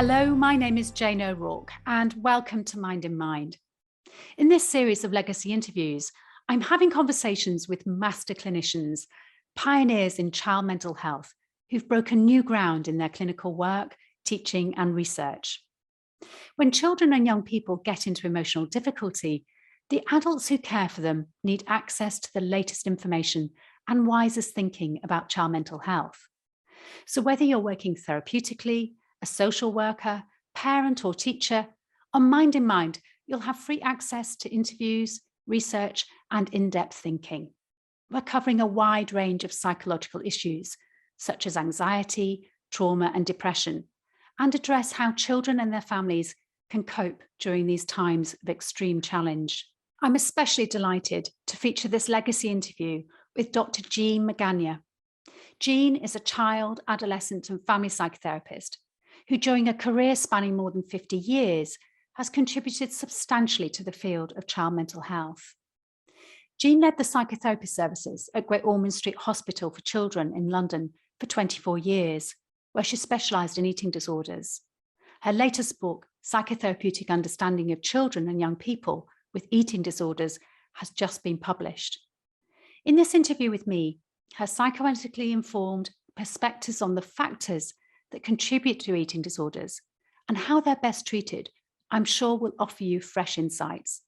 Hello, my name is Jane O'Rourke and welcome to Mind in Mind. In this series of legacy interviews, I'm having conversations with master clinicians, pioneers in child mental health, who've broken new ground in their clinical work, teaching and research. When children and young people get into emotional difficulty, the adults who care for them need access to the latest information and wisest thinking about child mental health. So whether you're working therapeutically, a social worker, parent or teacher, on Mind in Mind, you'll have free access to interviews, research and in-depth thinking. We're covering a wide range of psychological issues, such as anxiety, trauma and depression, and address how children and their families can cope during these times of extreme challenge. I'm especially delighted to feature this legacy interview with Dr. Jeanne Magagna. Jeanne is a child, adolescent and family psychotherapist who, during a career spanning more than 50 years, has contributed substantially to the field of child mental health. Jeanne led the Psychotherapy Services at Great Ormond Street Hospital for Children in London for 24 years, where she specialised in eating disorders. Her latest book, Psychotherapeutic Understanding of Children and Young People with Eating Disorders, has just been published. In this interview with me, her psychoanalytically informed perspectives on the factors that contribute to eating disorders and how they're best treated, I'm sure will offer you fresh insights.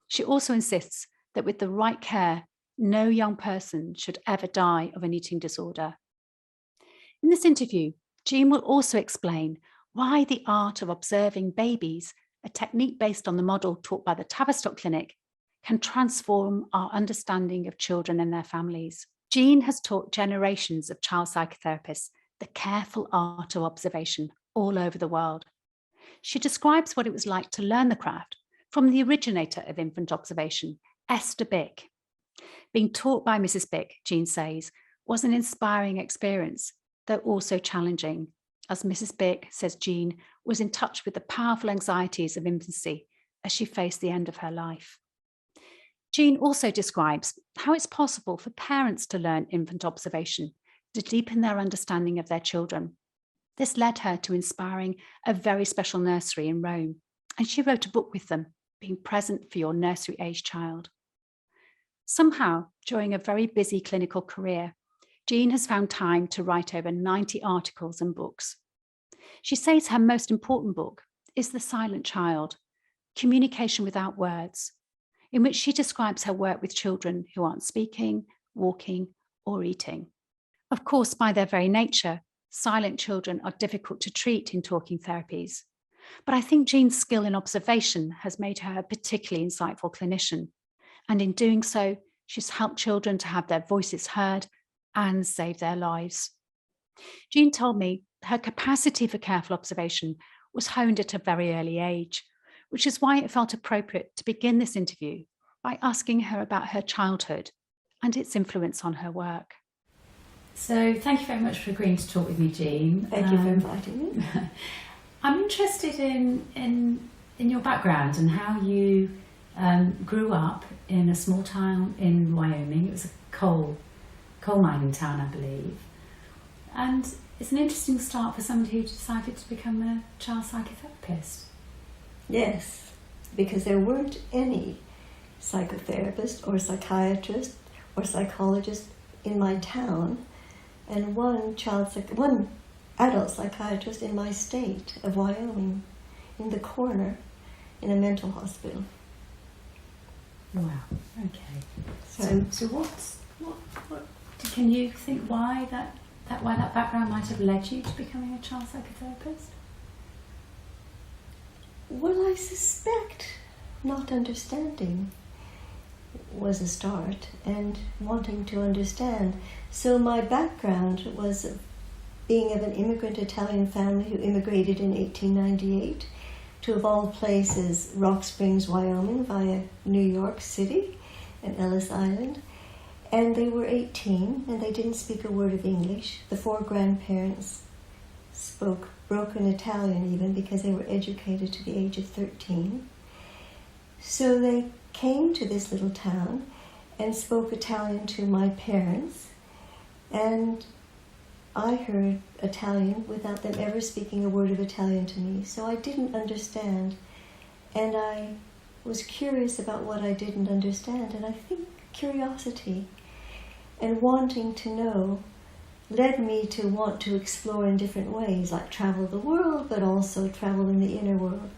She also insists that with the right care, no young person should ever die of an eating disorder. In this interview, Jeanne will also explain why the art of observing babies, a technique based on the model taught by the Tavistock Clinic, can transform our understanding of children and their families. Jeanne has taught generations of child psychotherapists the careful art of observation all over the world. She describes what it was like to learn the craft from the originator of infant observation, Esther Bick. Being taught by Mrs. Bick, Jeanne says, was an inspiring experience, though also challenging, as Mrs. Bick, says Jeanne, was in touch with the powerful anxieties of infancy as she faced the end of her life. Jeanne also describes how it's possible for parents to learn infant observation to deepen their understanding of their children. This led her to inspiring a very special nursery in Rome, and she wrote a book with them, Being Present for Your Nursery-Age Child. Somehow, during a very busy clinical career, Jeanne has found time to write over 90 articles and books. She says her most important book is The Silent Child, Communication Without Words, in which she describes her work with children who aren't speaking, walking, or eating. Of course, by their very nature, silent children are difficult to treat in talking therapies. But I think Jeanne's skill in observation has made her a particularly insightful clinician. And in doing so, she's helped children to have their voices heard and save their lives. Jeanne told me her capacity for careful observation was honed at a very early age, which is why it felt appropriate to begin this interview by asking her about her childhood and its influence on her work. So thank you very much for agreeing to talk with me, Jeanne. Thank you for inviting me. I'm interested in your background and how you grew up in a small town in Wyoming. It was a coal mining town, I believe. And it's an interesting start for somebody who decided to become a child psychotherapist. Yes, because there weren't any psychotherapists or psychiatrists or psychologists in my town, and one adult psychiatrist in my state of Wyoming, in the corner, in a mental hospital. Wow. Okay. So what can you think why that background might have led you to becoming a child psychotherapist? Well, I suspect not understanding was a start, and wanting to understand. So my background was being of an immigrant Italian family who immigrated in 1898 to, of all places, Rock Springs, Wyoming, via New York City and Ellis Island. And they were 18, and they didn't speak a word of English. The 4 grandparents spoke broken Italian even, because they were educated to the age of 13. So they came to this little town and spoke Italian to my parents, and I heard Italian without them ever speaking a word of Italian to me, so I didn't understand. And I was curious about what I didn't understand, and I think curiosity and wanting to know led me to want to explore in different ways, like travel the world, but also travel in the inner world.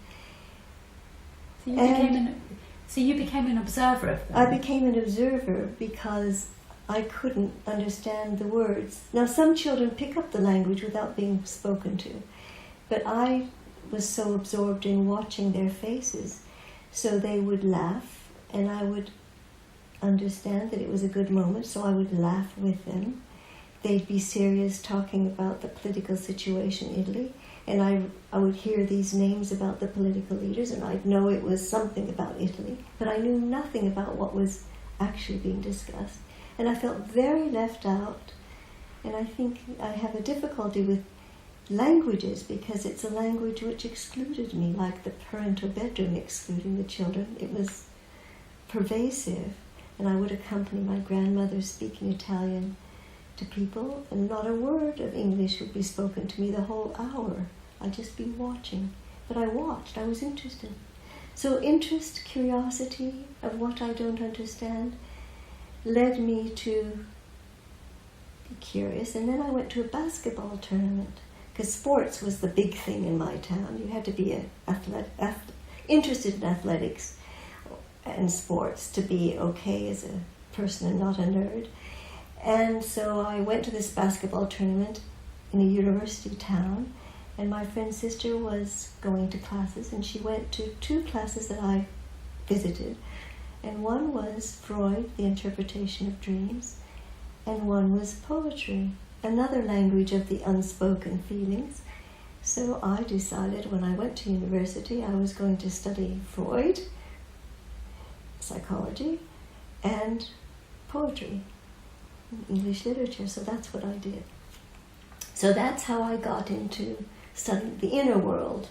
So you became an observer of them? I became an observer because I couldn't understand the words. Now, some children pick up the language without being spoken to, but I was so absorbed in watching their faces, so they would laugh, and I would understand that it was a good moment, so I would laugh with them. They'd be serious, talking about the political situation in Italy, and I would hear these names about the political leaders, and I'd know it was something about Italy, but I knew nothing about what was actually being discussed. And I felt very left out, and I think I have a difficulty with languages because it's a language which excluded me, like the parental bedroom excluding the children. It was pervasive, and I would accompany my grandmother speaking Italian to people, and not a word of English would be spoken to me the whole hour. I'd just be watching. But I watched, I was interested. So interest, curiosity of what I don't understand led me to be curious. And then I went to a basketball tournament, because sports was the big thing in my town. You had to be interested in athletics and sports to be okay as a person and not a nerd. And so I went to this basketball tournament in a university town, and my friend's sister was going to classes, and she went to 2 classes that I visited. And one was Freud, the interpretation of dreams, and one was poetry, another language of the unspoken feelings. So I decided when I went to university I was going to study Freud, psychology, and poetry, English literature, so that's what I did. So that's how I got into studying the inner world,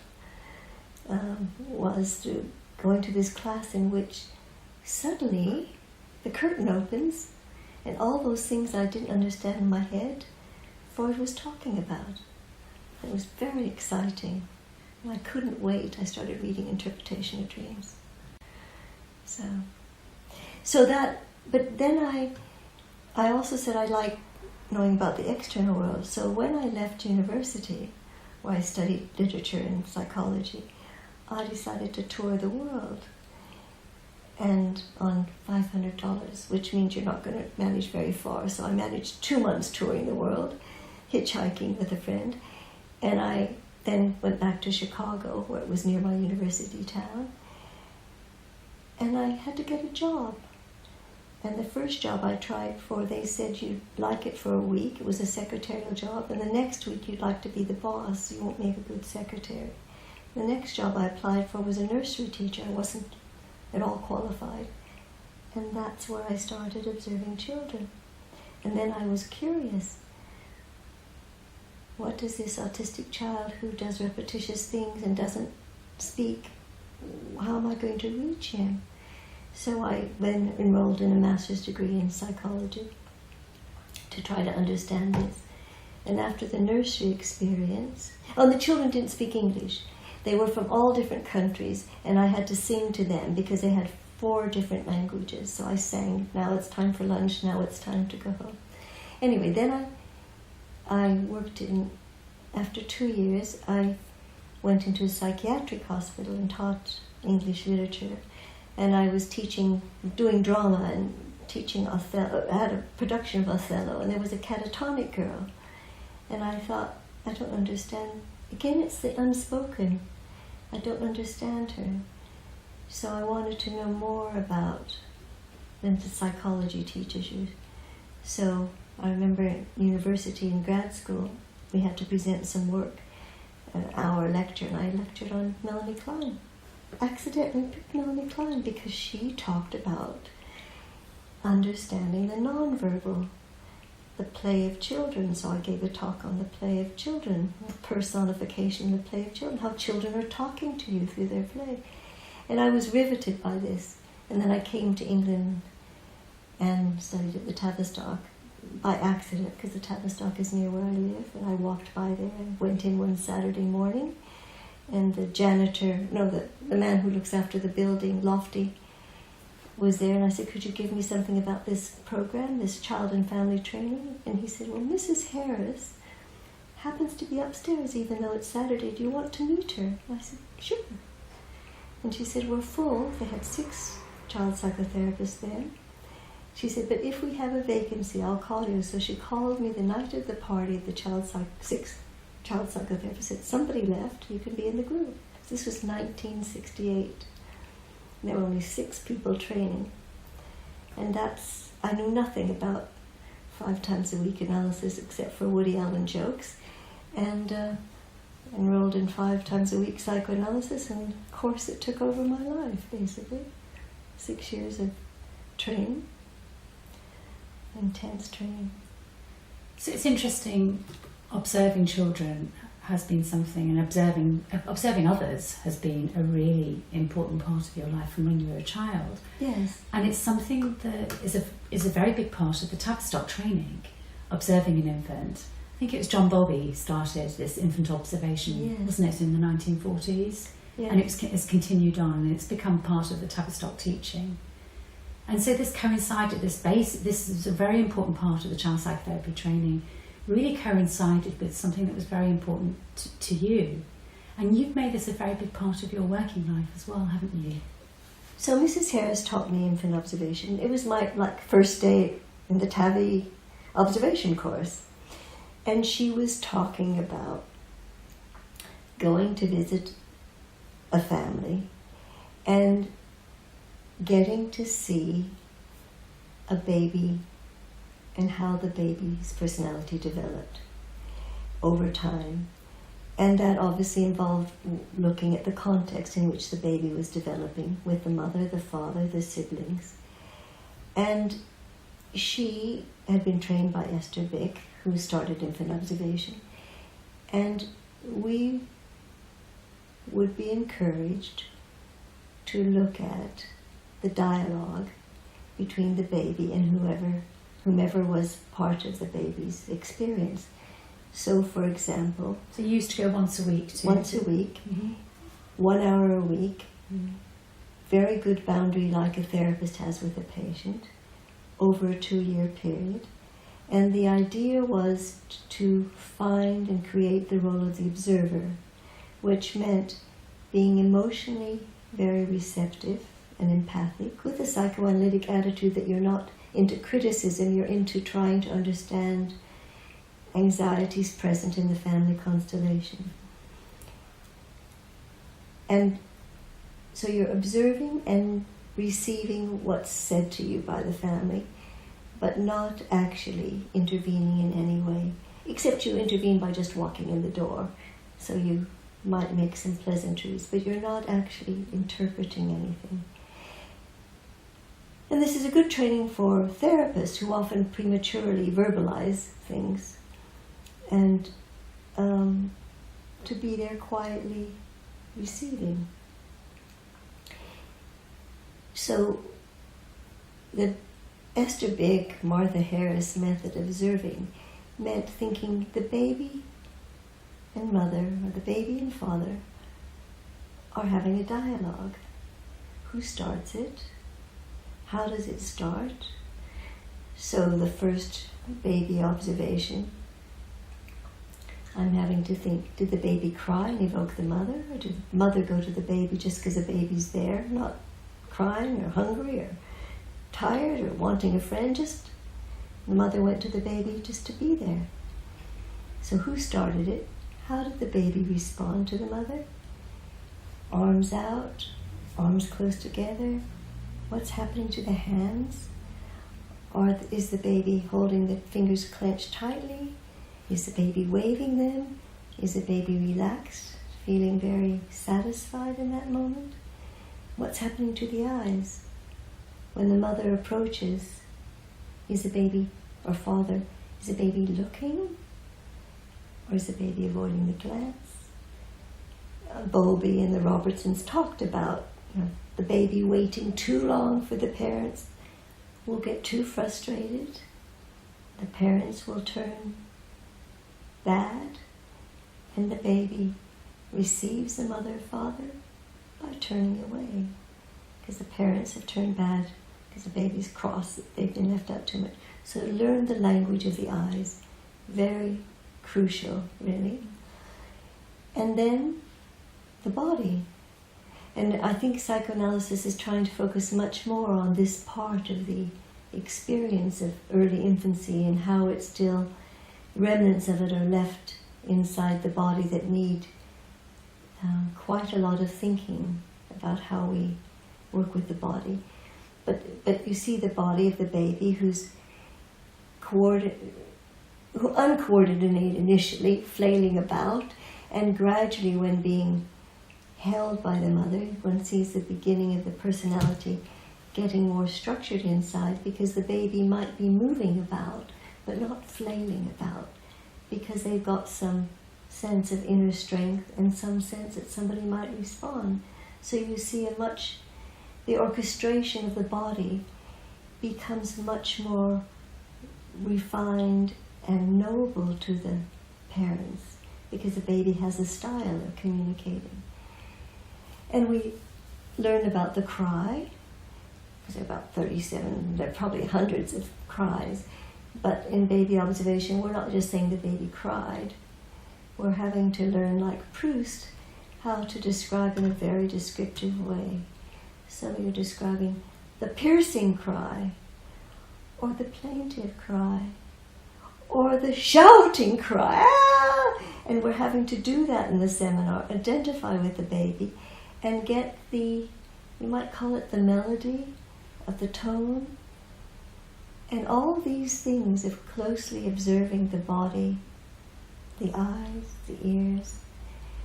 was through going to this class in which suddenly the curtain opens and all those things I didn't understand in my head, Freud was talking about. It was very exciting, and I couldn't wait. I started reading Interpretation of Dreams. So that, but then I also said I like knowing about the external world. So when I left university, where I studied literature and psychology, I decided to tour the world, and on $500, which means you're not going to manage very far. So I managed 2 months touring the world, hitchhiking with a friend, and I then went back to Chicago, where it was near my university town, and I had to get a job. And the first job I tried for, they said you'd like it for a week. It was a secretarial job. And the next week you'd like to be the boss. You won't make a good secretary. The next job I applied for was a nursery teacher. I wasn't at all qualified. And that's where I started observing children. And then I was curious. What does this autistic child who does repetitious things and doesn't speak, how am I going to reach him? So I then enrolled in a master's degree in psychology to try to understand this. And after the nursery experience, the children didn't speak English. They were from all different countries, and I had to sing to them because they had 4 different languages. So I sang, now it's time for lunch, now it's time to go home. Anyway, then I worked after 2 years, I went into a psychiatric hospital and taught English literature. And I was doing drama and teaching Othello. I had a production of Othello, and there was a catatonic girl. And I thought, I don't understand. Again, it's the unspoken. I don't understand her. So I wanted to know more about than the psychology teaches you. So I remember at university and grad school, we had to present some work, an hour lecture, and I lectured on Melanie Klein. Accidentally picked Melanie Klein because she talked about understanding the nonverbal, the play of children. So I gave a talk on the play of children, the personification of the play of children, how children are talking to you through their play. And I was riveted by this. And then I came to England and studied at the Tavistock by accident, because the Tavistock is near where I live, and I walked by there and went in one Saturday morning, and the janitor, the man who looks after the building, Lofty, was there, and I said, could you give me something about this program, this child and family training? And he said, well, Mrs. Harris happens to be upstairs, even though it's Saturday. Do you want to meet her? And I said, sure. And she said, we're full. They had 6 child psychotherapists there. She said, but if we have a vacancy, I'll call you. So she called me the night of the party of the 6 child psychotherapists, said, somebody left, you can be in the group. This was 1968. There were only 6 people training. And I knew nothing about 5 times a week analysis except for Woody Allen jokes. And enrolled in 5 times a week psychoanalysis, and of course it took over my life, basically. 6 years of training, intense training. So it's interesting, observing children has been something, and observing others has been a really important part of your life from when you were a child. Yes. And it's something that is a very big part of the Tavistock training, observing an infant. I think it was John Bobby started this infant observation, yes, wasn't it, in the 1940s? Yes. And it's continued on, and it's become part of the Tavistock teaching. And so this coincided, this is a very important part of the child psychotherapy training, really coincided with something that was very important to you. And you've made this a very big part of your working life as well, haven't you? So Mrs. Harris taught me infant observation. It was my first day in the TAVI observation course. And she was talking about going to visit a family and getting to see a baby and how the baby's personality developed over time. And that obviously involved looking at the context in which the baby was developing with the mother, the father, the siblings. And she had been trained by Esther Bick, who started infant observation. And we would be encouraged to look at the dialogue between the baby and whomever was part of the baby's experience. So, for example... So you used to go once a week? Once a week, mm-hmm. 1 hour a week, very good boundary like a therapist has with a patient, over a 2-year period. And the idea was to find and create the role of the observer, which meant being emotionally very receptive and empathic, with a psychoanalytic attitude that you're not into criticism, you're into trying to understand anxieties present in the family constellation. And so you're observing and receiving what's said to you by the family, but not actually intervening in any way, except you intervene by just walking in the door. So you might make some pleasantries, but you're not actually interpreting anything. And this is a good training for therapists who often prematurely verbalize things, and to be there quietly receiving. So the Esther Bick, Martha Harris method of observing meant thinking the baby and mother, or the baby and father, are having a dialogue. Who starts it? How does it start? So the first baby observation, I'm having to think, did the baby cry and evoke the mother? Or did the mother go to the baby just because the baby's there, not crying or hungry or tired or wanting a friend? Just the mother went to the baby just to be there. So who started it? How did the baby respond to the mother? Arms out, arms close together. What's happening to the hands? Or is the baby holding the fingers clenched tightly? Is the baby waving them? Is the baby relaxed, feeling very satisfied in that moment? What's happening to the eyes? When the mother approaches, is the baby, or father, is the baby looking? Or is the baby avoiding the glance? Bowlby and the Robertsons talked about the baby waiting too long for the parents will get too frustrated the parents will turn bad, and the baby receives the mother or father by turning away, because the parents have turned bad, because the baby's cross, they've been left out too much. So learn the language of the eyes, very crucial, really. And then the body. And I think psychoanalysis is trying to focus much more on this part of the experience of early infancy and how it's still, remnants of it are left inside the body that need quite a lot of thinking about how we work with the body. But you see the body of the baby who's uncoordinated initially, flailing about, and gradually when being held by the mother, one sees the beginning of the personality getting more structured inside, because the baby might be moving about, but not flailing about, because they've got some sense of inner strength and some sense that somebody might respond. So you see the orchestration of the body becomes much more refined and knowable to the parents, because the baby has a style of communicating. And we learn about the cry, because there are about 37, there are probably hundreds of cries, but in baby observation we're not just saying the baby cried, we're having to learn, like Proust, how to describe in a very descriptive way. So you're describing the piercing cry, or the plaintive cry, or the shouting cry, ah! And we're having to do that in the seminar, identify with the baby, and get you might call it the melody of the tone, and all these things of closely observing the body, the eyes, the ears,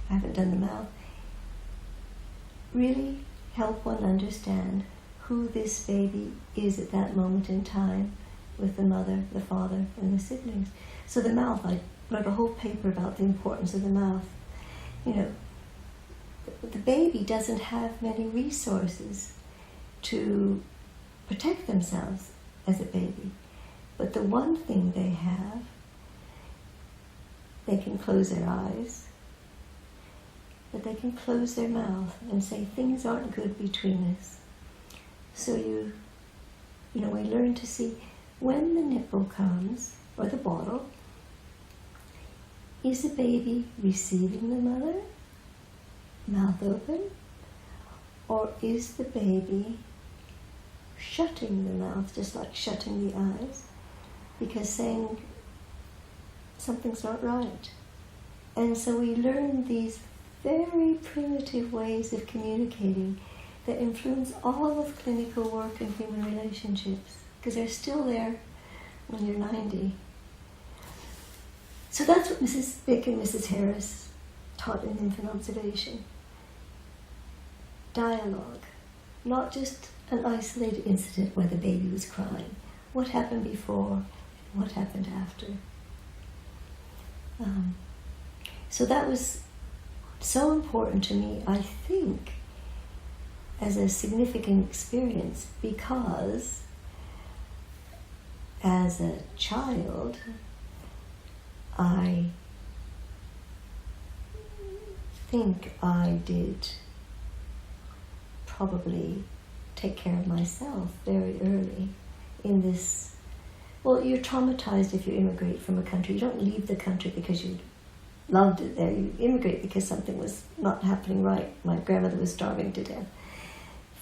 I haven't done the mouth, really help one understand who this baby is at that moment in time with the mother, the father, and the siblings. So the mouth, I wrote a whole paper about the importance of the mouth. You know, the baby doesn't have many resources to protect themselves as a baby. But the one thing they have, they can close their eyes, but they can close their mouth and say, things aren't good between us. So we learn to see when the nipple comes, or the bottle, is the baby receiving the mother, mouth open, or is the baby shutting the mouth, just like shutting the eyes, because saying something's not right. And so we learn these very primitive ways of communicating that influence all of clinical work and human relationships, because they're still there when you're 90. So that's what Mrs. Bick and Mrs. Harris taught in infant observation. Dialogue, not just an isolated incident where the baby was crying. What happened before and what happened after. So that was so important to me, I think, as a significant experience, because as a child, I think I did probably take care of myself very early in this. Well, you're traumatized if you immigrate from a country. You don't leave the country because you loved it there. You immigrate because something was not happening right. My grandmother was starving to death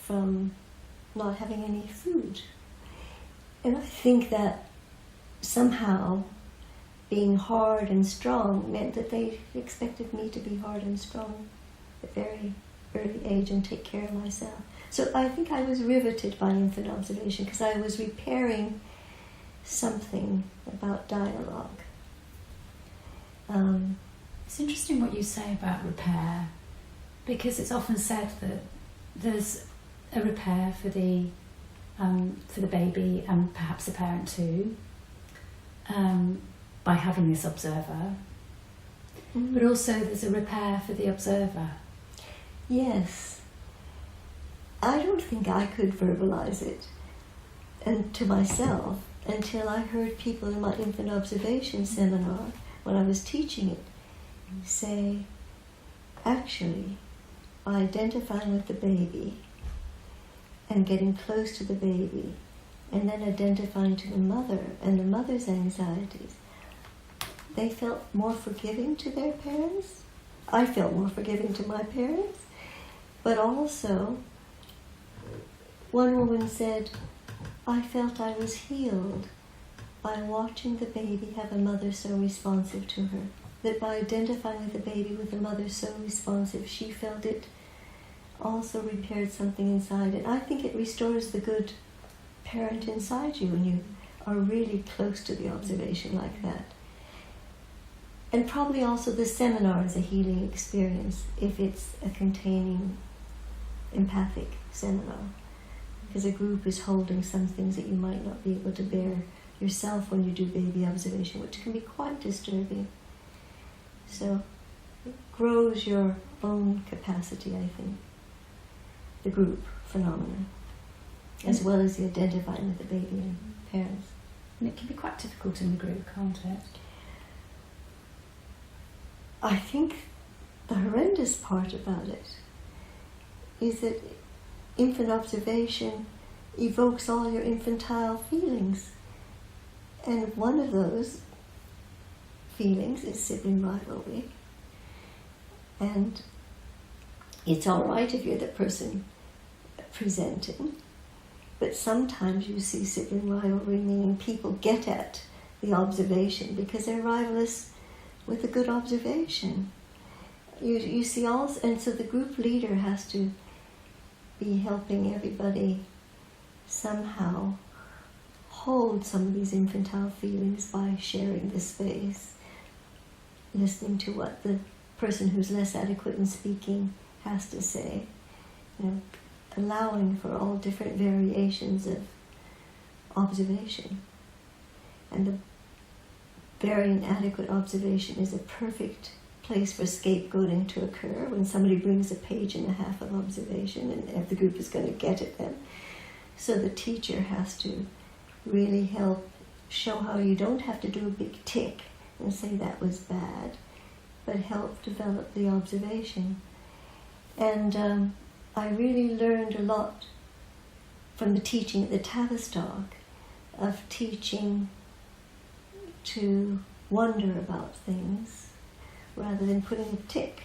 from not having any food. And I think that somehow being hard and strong meant that they expected me to be hard and strong at a very early age and take care of myself. So I think I was riveted by infant observation because I was repairing something about dialogue. It's interesting what you say about repair, because it's often said that there's a repair for the baby and perhaps the parent too, by having this observer, but also there's a repair for the observer. Yes. I don't think I could verbalize it and to myself until I heard people in my infant observation seminar, when I was teaching it, say, actually, by identifying with the baby and getting close to the baby, and then identifying to the mother and the mother's anxieties, they felt more forgiving to their parents. I felt more forgiving to my parents. But also, one woman said, I felt I was healed by watching the baby have a mother so responsive to her. That by identifying with the baby with a mother so responsive, she felt it also repaired something inside. And I think it restores the good parent inside you when you are really close to the observation like that. And probably also the seminar is a healing experience if it's a containing empathic seminar, because a group is holding some things that you might not be able to bear yourself when you do baby observation, which can be quite disturbing. So it grows your own capacity, I think, the group phenomenon, as well as the identifying with the baby and parents. And it can be quite difficult in the group, can't it? I think the horrendous part about it is that infant observation evokes all your infantile feelings. And one of those feelings is sibling rivalry. And it's all right if you're the person presenting, but sometimes you see sibling rivalry, meaning people get at the observation because they're rivalous with a good observation. You see also, and so the group leader has to be helping everybody somehow hold some of these infantile feelings by sharing the space, listening to what the person who's less adequate in speaking has to say, allowing for all different variations of observation. And the very inadequate observation is a perfect place for scapegoating to occur when somebody brings a page and a half of observation and if the group is going to get at them. So the teacher has to really help show how you don't have to do a big tick and say that was bad, but help develop the observation. And I really learned a lot from the teaching at the Tavistock of teaching to wonder about things rather than putting a tick.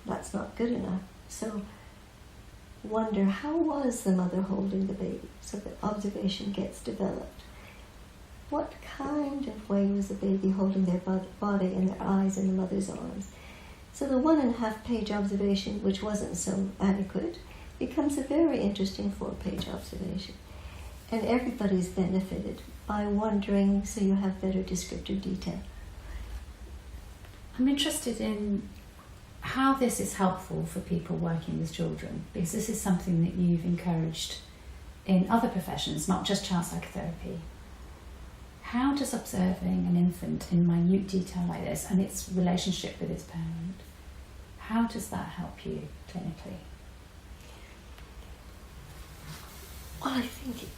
That's not good enough. So wonder, how was the mother holding the baby? So that observation gets developed. What kind of way was the baby holding their body and their eyes in the mother's arms? So the 1.5 page observation, which wasn't so adequate, becomes a very interesting 4-page observation. And everybody's benefited by wondering, so you have better descriptive detail. I'm interested in how this is helpful for people working with children, because this is something that you've encouraged in other professions, not just child psychotherapy. How does observing an infant in minute detail like this and its relationship with its parent, how does that help you clinically? Well, I think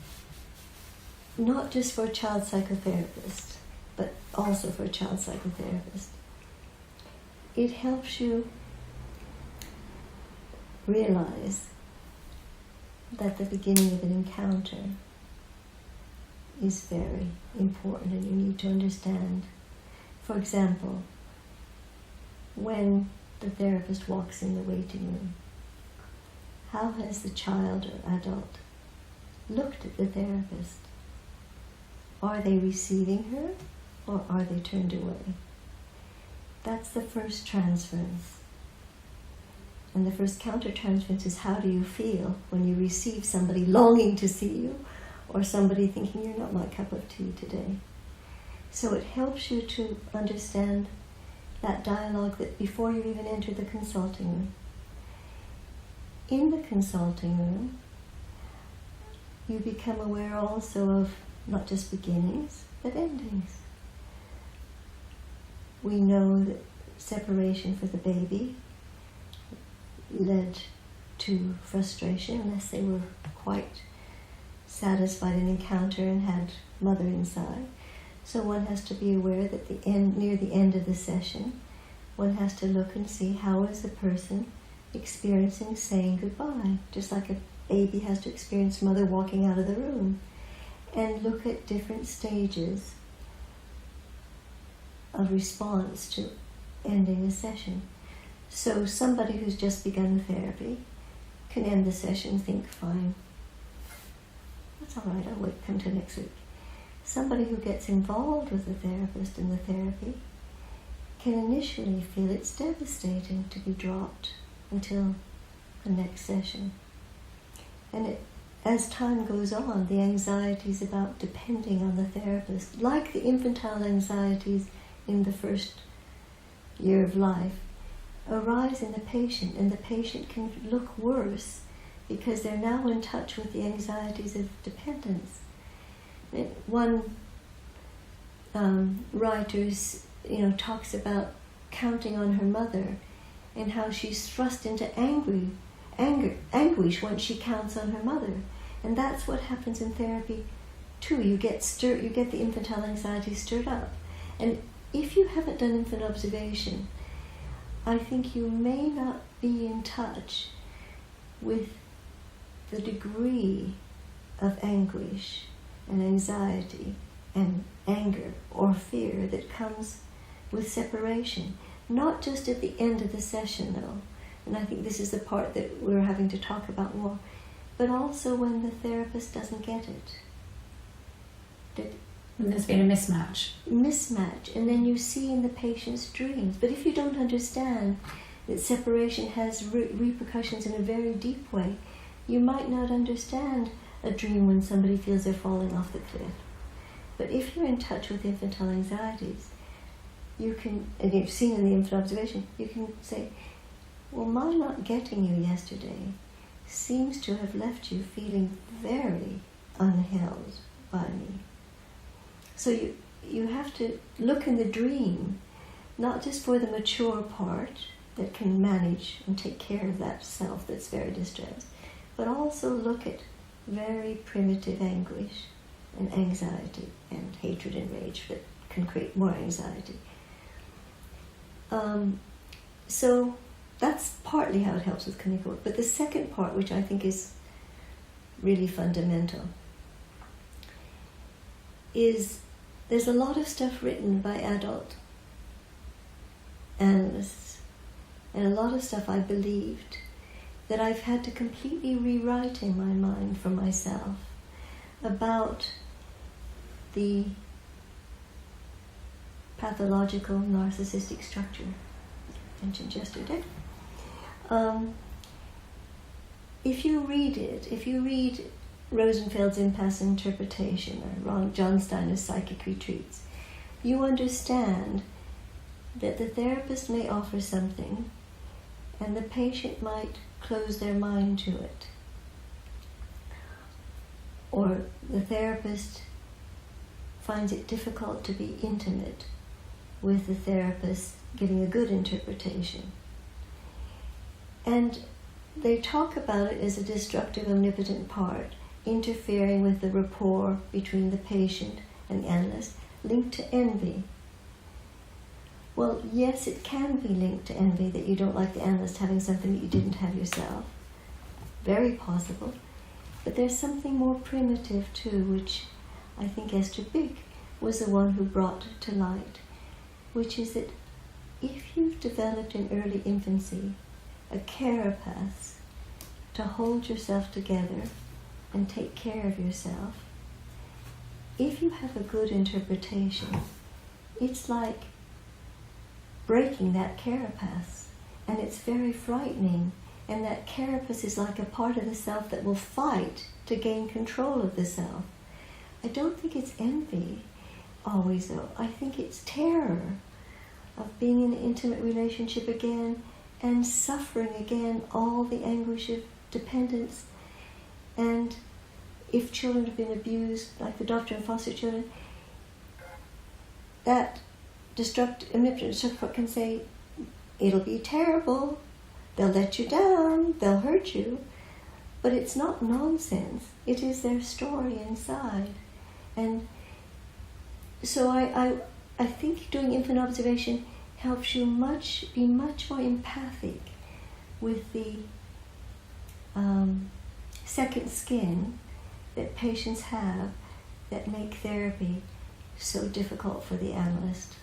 not just for a child psychotherapist, but also for a child psychotherapist, it helps you realize that the beginning of an encounter is very important and you need to understand. For example, when the therapist walks in the waiting room, how has the child or adult looked at the therapist? Are they receiving her or are they turned away? That's the first transference. And the first counter-transference is, how do you feel when you receive somebody longing to see you or somebody thinking you're not my cup of tea today? So it helps you to understand that dialogue that before you even enter the consulting room. In the consulting room, you become aware also of not just beginnings, but endings. We know that separation for the baby led to frustration, unless they were quite satisfied an encounter and had mother inside. So one has to be aware that near the end of the session, one has to look and see how is the person experiencing saying goodbye, just like a baby has to experience mother walking out of the room, and look at different stages of response to ending a session. So somebody who's just begun therapy can end the session and think, fine, that's all right, I'll wait until next week. Somebody who gets involved with the therapist in the therapy can initially feel it's devastating to be dropped until the next session. And as time goes on, the anxieties about depending on the therapist, like the infantile anxieties in the first year of life, arise in the patient, and the patient can look worse because they're now in touch with the anxieties of dependence. One writer talks about counting on her mother and how she's thrust into anguish when she counts on her mother. And that's what happens in therapy too. You get the infantile anxiety stirred up. And if you haven't done infant observation, I think you may not be in touch with the degree of anguish and anxiety and anger or fear that comes with separation. Not just at the end of the session, though, and I think this is the part that we're having to talk about more, but also when the therapist doesn't get it. And there's been a mismatch. And then you see in the patient's dreams. But if you don't understand that separation has repercussions in a very deep way, you might not understand a dream when somebody feels they're falling off the cliff. But if you're in touch with infantile anxieties, you can, and you've seen in the infant observation, you can say, well, my not getting you yesterday seems to have left you feeling very unheld by me. So you have to look in the dream, not just for the mature part that can manage and take care of that self that's very distressed, but also look at very primitive anguish and anxiety and hatred and rage that can create more anxiety. So that's partly how it helps with clinical work. But the second part, which I think is really fundamental, is there's a lot of stuff written by adult analysts, and a lot of stuff I believed that I've had to completely rewrite in my mind for myself about the pathological narcissistic structure I mentioned yesterday. If you read Rosenfeld's Impasse Interpretation or John Steiner's Psychiatry Treats, you understand that the therapist may offer something and the patient might close their mind to it. Or the therapist finds it difficult to be intimate with the therapist giving a good interpretation. And they talk about it as a destructive, omnipotent part, interfering with the rapport between the patient and the analyst, linked to envy. Well, yes, it can be linked to envy, that you don't like the analyst having something that you didn't have yourself. Very possible. But there's something more primitive too, which I think Esther Big was the one who brought to light, which is that if you've developed in early infancy a carapace to hold yourself together and take care of yourself, if you have a good interpretation, it's like breaking that carapace, and it's very frightening, and that carapace is like a part of the self that will fight to gain control of the self. I don't think it's envy always, though. I think it's terror of being in an intimate relationship again and suffering again all the anguish of dependence. And if children have been abused, like the adopted and foster children, that omnipotent can say, it'll be terrible, they'll let you down, they'll hurt you, But it's not nonsense. It is their story inside. And so I think doing infant observation helps you be much more empathic with the second skin that patients have that make therapy so difficult for the analyst.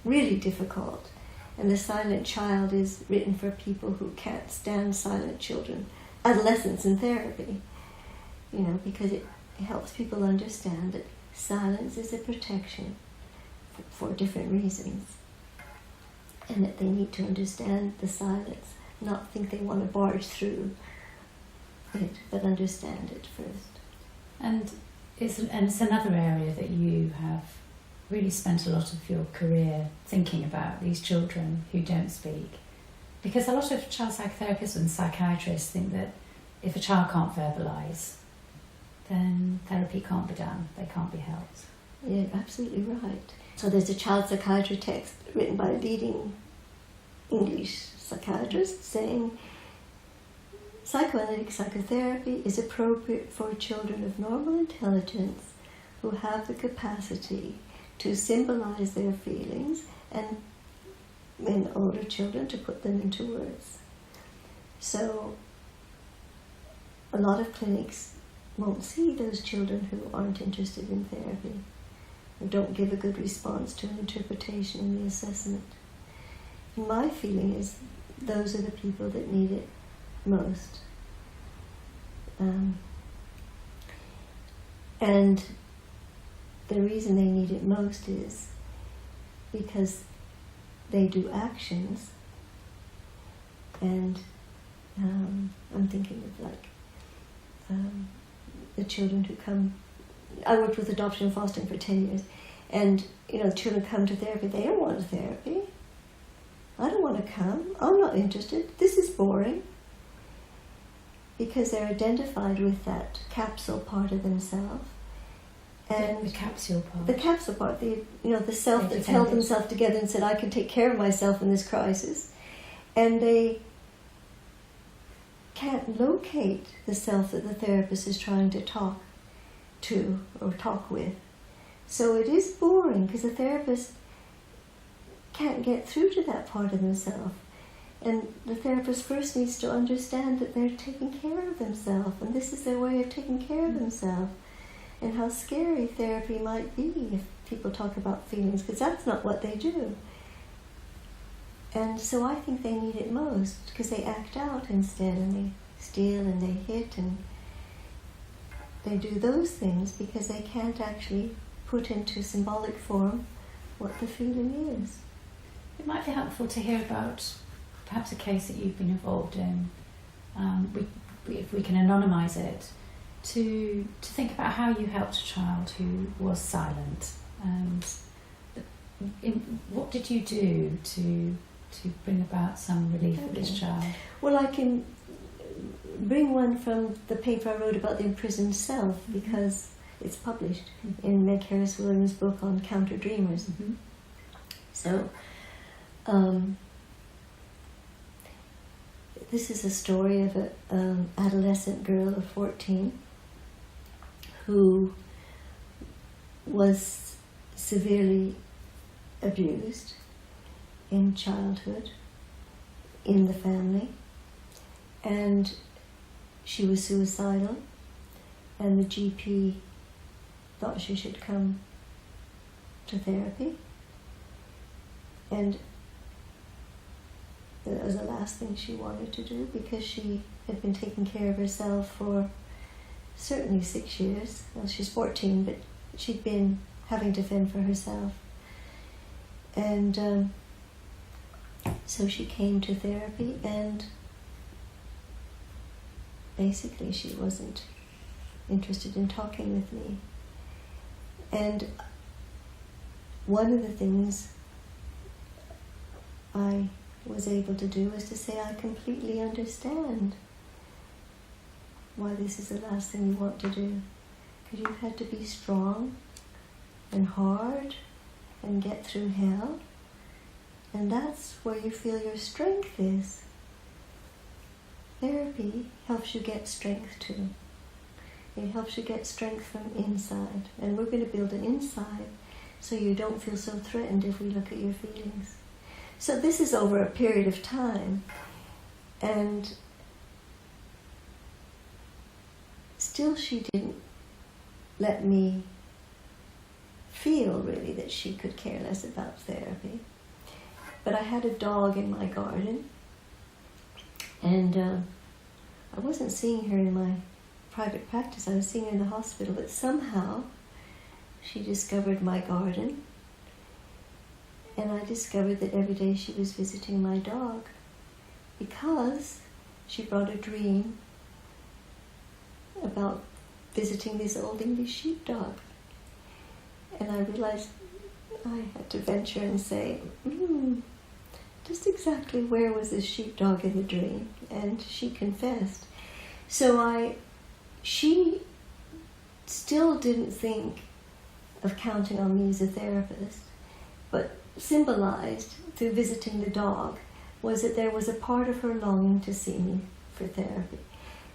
Really difficult. And The Silent Child is written for people who can't stand silent children. Adolescents in Therapy. Because it helps people understand that silence is a protection for different reasons. And that they need to understand the silence, not think they want to barge through it, but understand it first. And it's another area that you have really spent a lot of your career thinking about, these children who don't speak. Because a lot of child psychotherapists and psychiatrists think that if a child can't verbalise, then therapy can't be done, they can't be helped. Yeah, absolutely right. So there's a child psychiatry text written by a leading English psychiatrist saying, psychoanalytic psychotherapy is appropriate for children of normal intelligence who have the capacity to symbolize their feelings and in older children to put them into words. So a lot of clinics won't see those children who aren't interested in therapy or don't give a good response to an interpretation in the assessment. And my feeling is those are the people that need it most. And the reason they need it most is because they do actions, and I'm thinking of the children who come. I worked with adoption and fostering for 10 years, and children come to therapy. They don't want therapy. I don't want to come. I'm not interested. This is boring. Because they're identified with that capsule part of themselves. And the capsule part. The capsule part, the self that's held themselves together and said, I can take care of myself in this crisis. And they can't locate the self that the therapist is trying to talk to or talk with. So it is boring because the therapist can't get through to that part of themselves. And the therapist first needs to understand that they're taking care of themselves, and this is their way of taking care of themselves, and how scary therapy might be if people talk about feelings, because that's not what they do. And so I think they need it most, because they act out instead, and they steal and they hit, and they do those things because they can't actually put into symbolic form what the feeling is. It might be helpful to hear about perhaps a case that you've been involved in, if we can anonymise it, to think about how you helped a child who was silent, and what did you do to bring about some relief for this child? Well, I can bring one from the paper I wrote about the imprisoned self, because it's published in Meg Harris Williams' book on Counter Dreamers. Mm-hmm. So this is a story of an adolescent girl of 14 who was severely abused in childhood, in the family, and she was suicidal, and the GP thought she should come to therapy, and that was the last thing she wanted to do, because she had been taking care of herself for certainly 6 years. Well, she's 14, but she'd been having to fend for herself. And so she came to therapy, and basically she wasn't interested in talking with me. And one of the things I was able to do was to say, I completely understand why this is the last thing you want to do. Because you've had to be strong and hard and get through hell. And that's where you feel your strength is. therapy helps you get strength too. It helps you get strength from inside. And we're going to build an inside so you don't feel so threatened if we look at your feelings. So this is over a period of time. And still she didn't let me feel really that she could care less about therapy. But I had a dog in my garden, and I wasn't seeing her in my private practice, I was seeing her in the hospital, but somehow she discovered my garden, and I discovered that every day she was visiting my dog because she brought a dream about visiting this old English sheepdog. And I realized I had to venture and say, just exactly where was this sheepdog in the dream? And she confessed. So she still didn't think of counting on me as a therapist, but symbolized through visiting the dog was that there was a part of her longing to see me for therapy.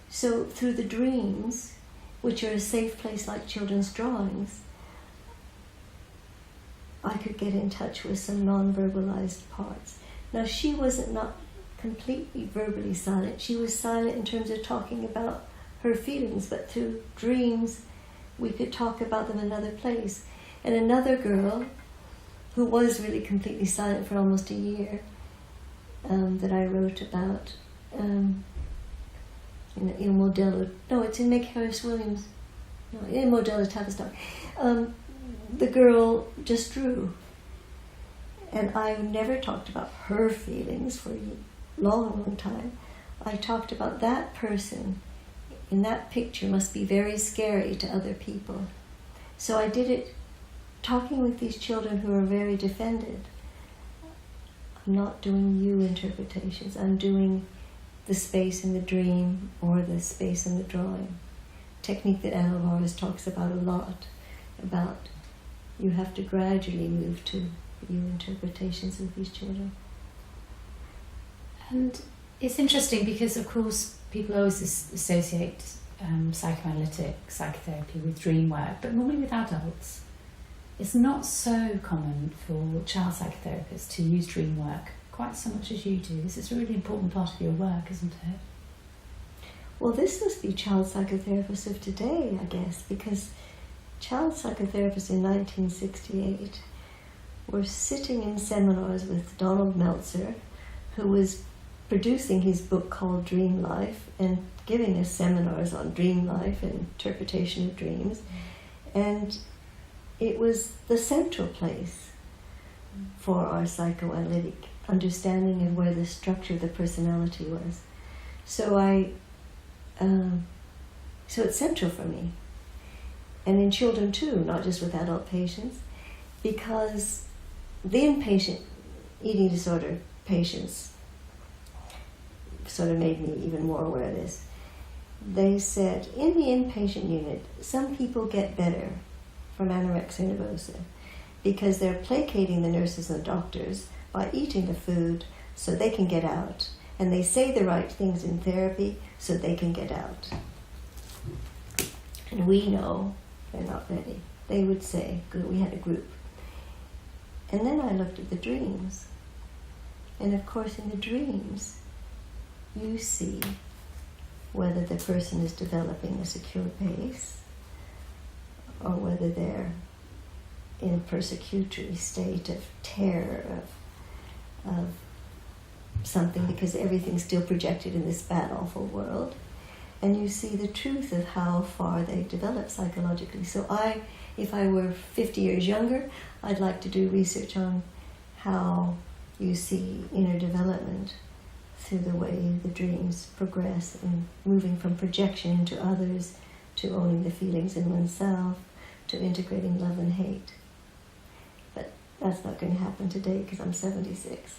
So through the dreams, which are a safe place like children's drawings, I could get in touch with some non-verbalized parts. Now she wasn't not completely verbally silent. She was silent in terms of talking about her feelings, but through dreams we could talk about them in another place. And another girl who was really completely silent for almost a year, that I wrote about in Il Modello. No, it's in Meg Harris Williams. No, Il Modello Tavistock. The girl just drew. And I never talked about her feelings for a long time. I talked about that person in that picture must be very scary to other people. So I did it talking with these children who are very defended. I'm not doing you interpretations. I'm doing the space in the dream or the space in the drawing. Technique that Anna Loris talks about a lot, about you have to gradually move to you interpretations of these children. And it's interesting because, of course, people always associate psychoanalytic psychotherapy with dream work, but normally with adults. It's not so common for child psychotherapists to use dream work quite so much as you do. This is a really important part of your work, isn't it? Well, this must be child psychotherapists of today, I guess, because child psychotherapists in 1968 were sitting in seminars with Donald Meltzer, who was producing his book called Dream Life and giving us seminars on dream life and interpretation of dreams. And it was the central place for our psychoanalytic understanding of where the structure of the personality was. So so it's central for me. And in children too, not just with adult patients, because the inpatient eating disorder patients sort of made me even more aware of this. They said, in the inpatient unit, some people get better from anorexia nervosa because they're placating the nurses and the doctors by eating the food so they can get out. And they say the right things in therapy so they can get out. And we know they're not ready. They would say, good, we had a group. And then I looked at the dreams. And of course in the dreams, you see whether the person is developing a secure base or whether they're in a persecutory state of terror, of something, because everything's still projected in this bad, awful world. And you see the truth of how far they develop psychologically. So if I were 50 years younger, I'd like to do research on how you see inner development through the way the dreams progress and moving from projection into others to owning the feelings in oneself to integrating love and hate. But that's not going to happen today because I'm 76.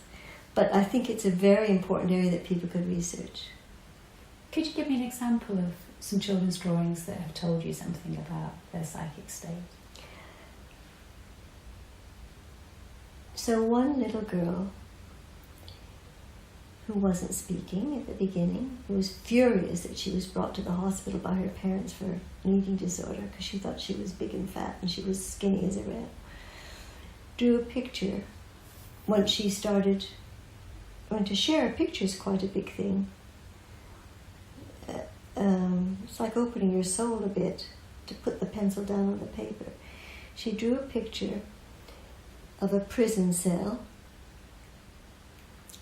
But I think it's a very important area that people could research. Could you give me an example of some children's drawings that have told you something about their psychic state? So one little girl, who wasn't speaking at the beginning, who was furious that she was brought to the hospital by her parents for an eating disorder because she thought she was big and fat and she was skinny as a rat, drew a picture. Once she started, to share a picture is quite a big thing. It's like opening your soul a bit to put the pencil down on the paper. She drew a picture of a prison cell,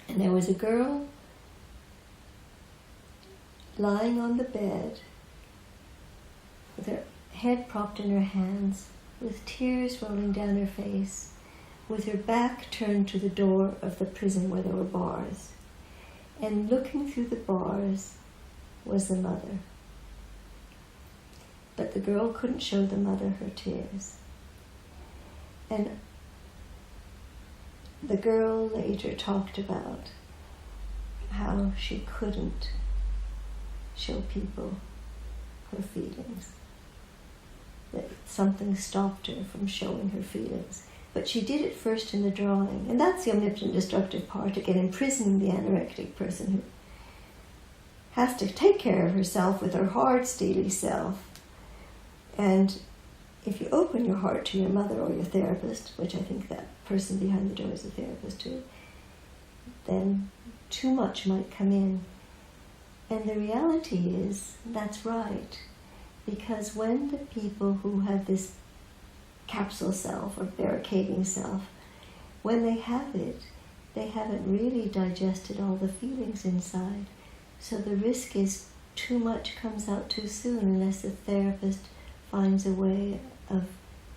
and there was a girl lying on the bed with her head propped in her hands, with tears rolling down her face, with her back turned to the door of the prison where there were bars. And looking through the bars was the mother. But the girl couldn't show the mother her tears. And the girl later talked about how she couldn't show people her feelings, that something stopped her from showing her feelings. But she did it first in the drawing, and that's the omnipotent destructive part, again, imprisoning the anorectic person who has to take care of herself with her hard, steely self. And if you open your heart to your mother or your therapist, which I think that person behind the door is a therapist too, then too much might come in. And the reality is, that's right. Because when the people who have this capsule self or barricading self, when they have it, they haven't really digested all the feelings inside. So the risk is too much comes out too soon unless the therapist finds a way of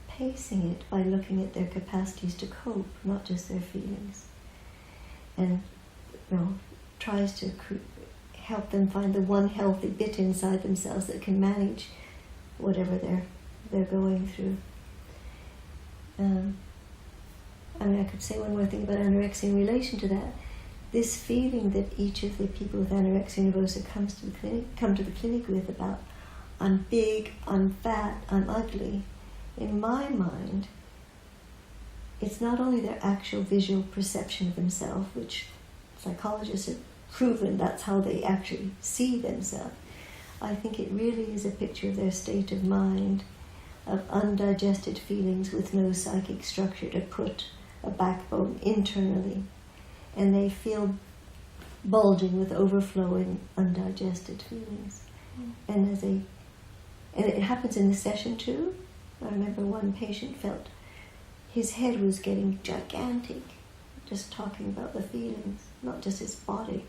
pacing it by looking at their capacities to cope, not just their feelings. And tries to help them find the one healthy bit inside themselves that can manage whatever they're going through. I could say one more thing about anorexia in relation to that. This feeling that each of the people with anorexia nervosa come to the clinic with about, I'm big, I'm fat, I'm ugly. In my mind, it's not only their actual visual perception of themselves, which psychologists have proven that's how they actually see themselves. I think it really is a picture of their state of mind, of undigested feelings with no psychic structure to put a backbone internally. And they feel bulging with overflowing, undigested feelings. And it happens in the session too. I remember one patient felt his head was getting gigantic, just talking about the feelings, not just his body.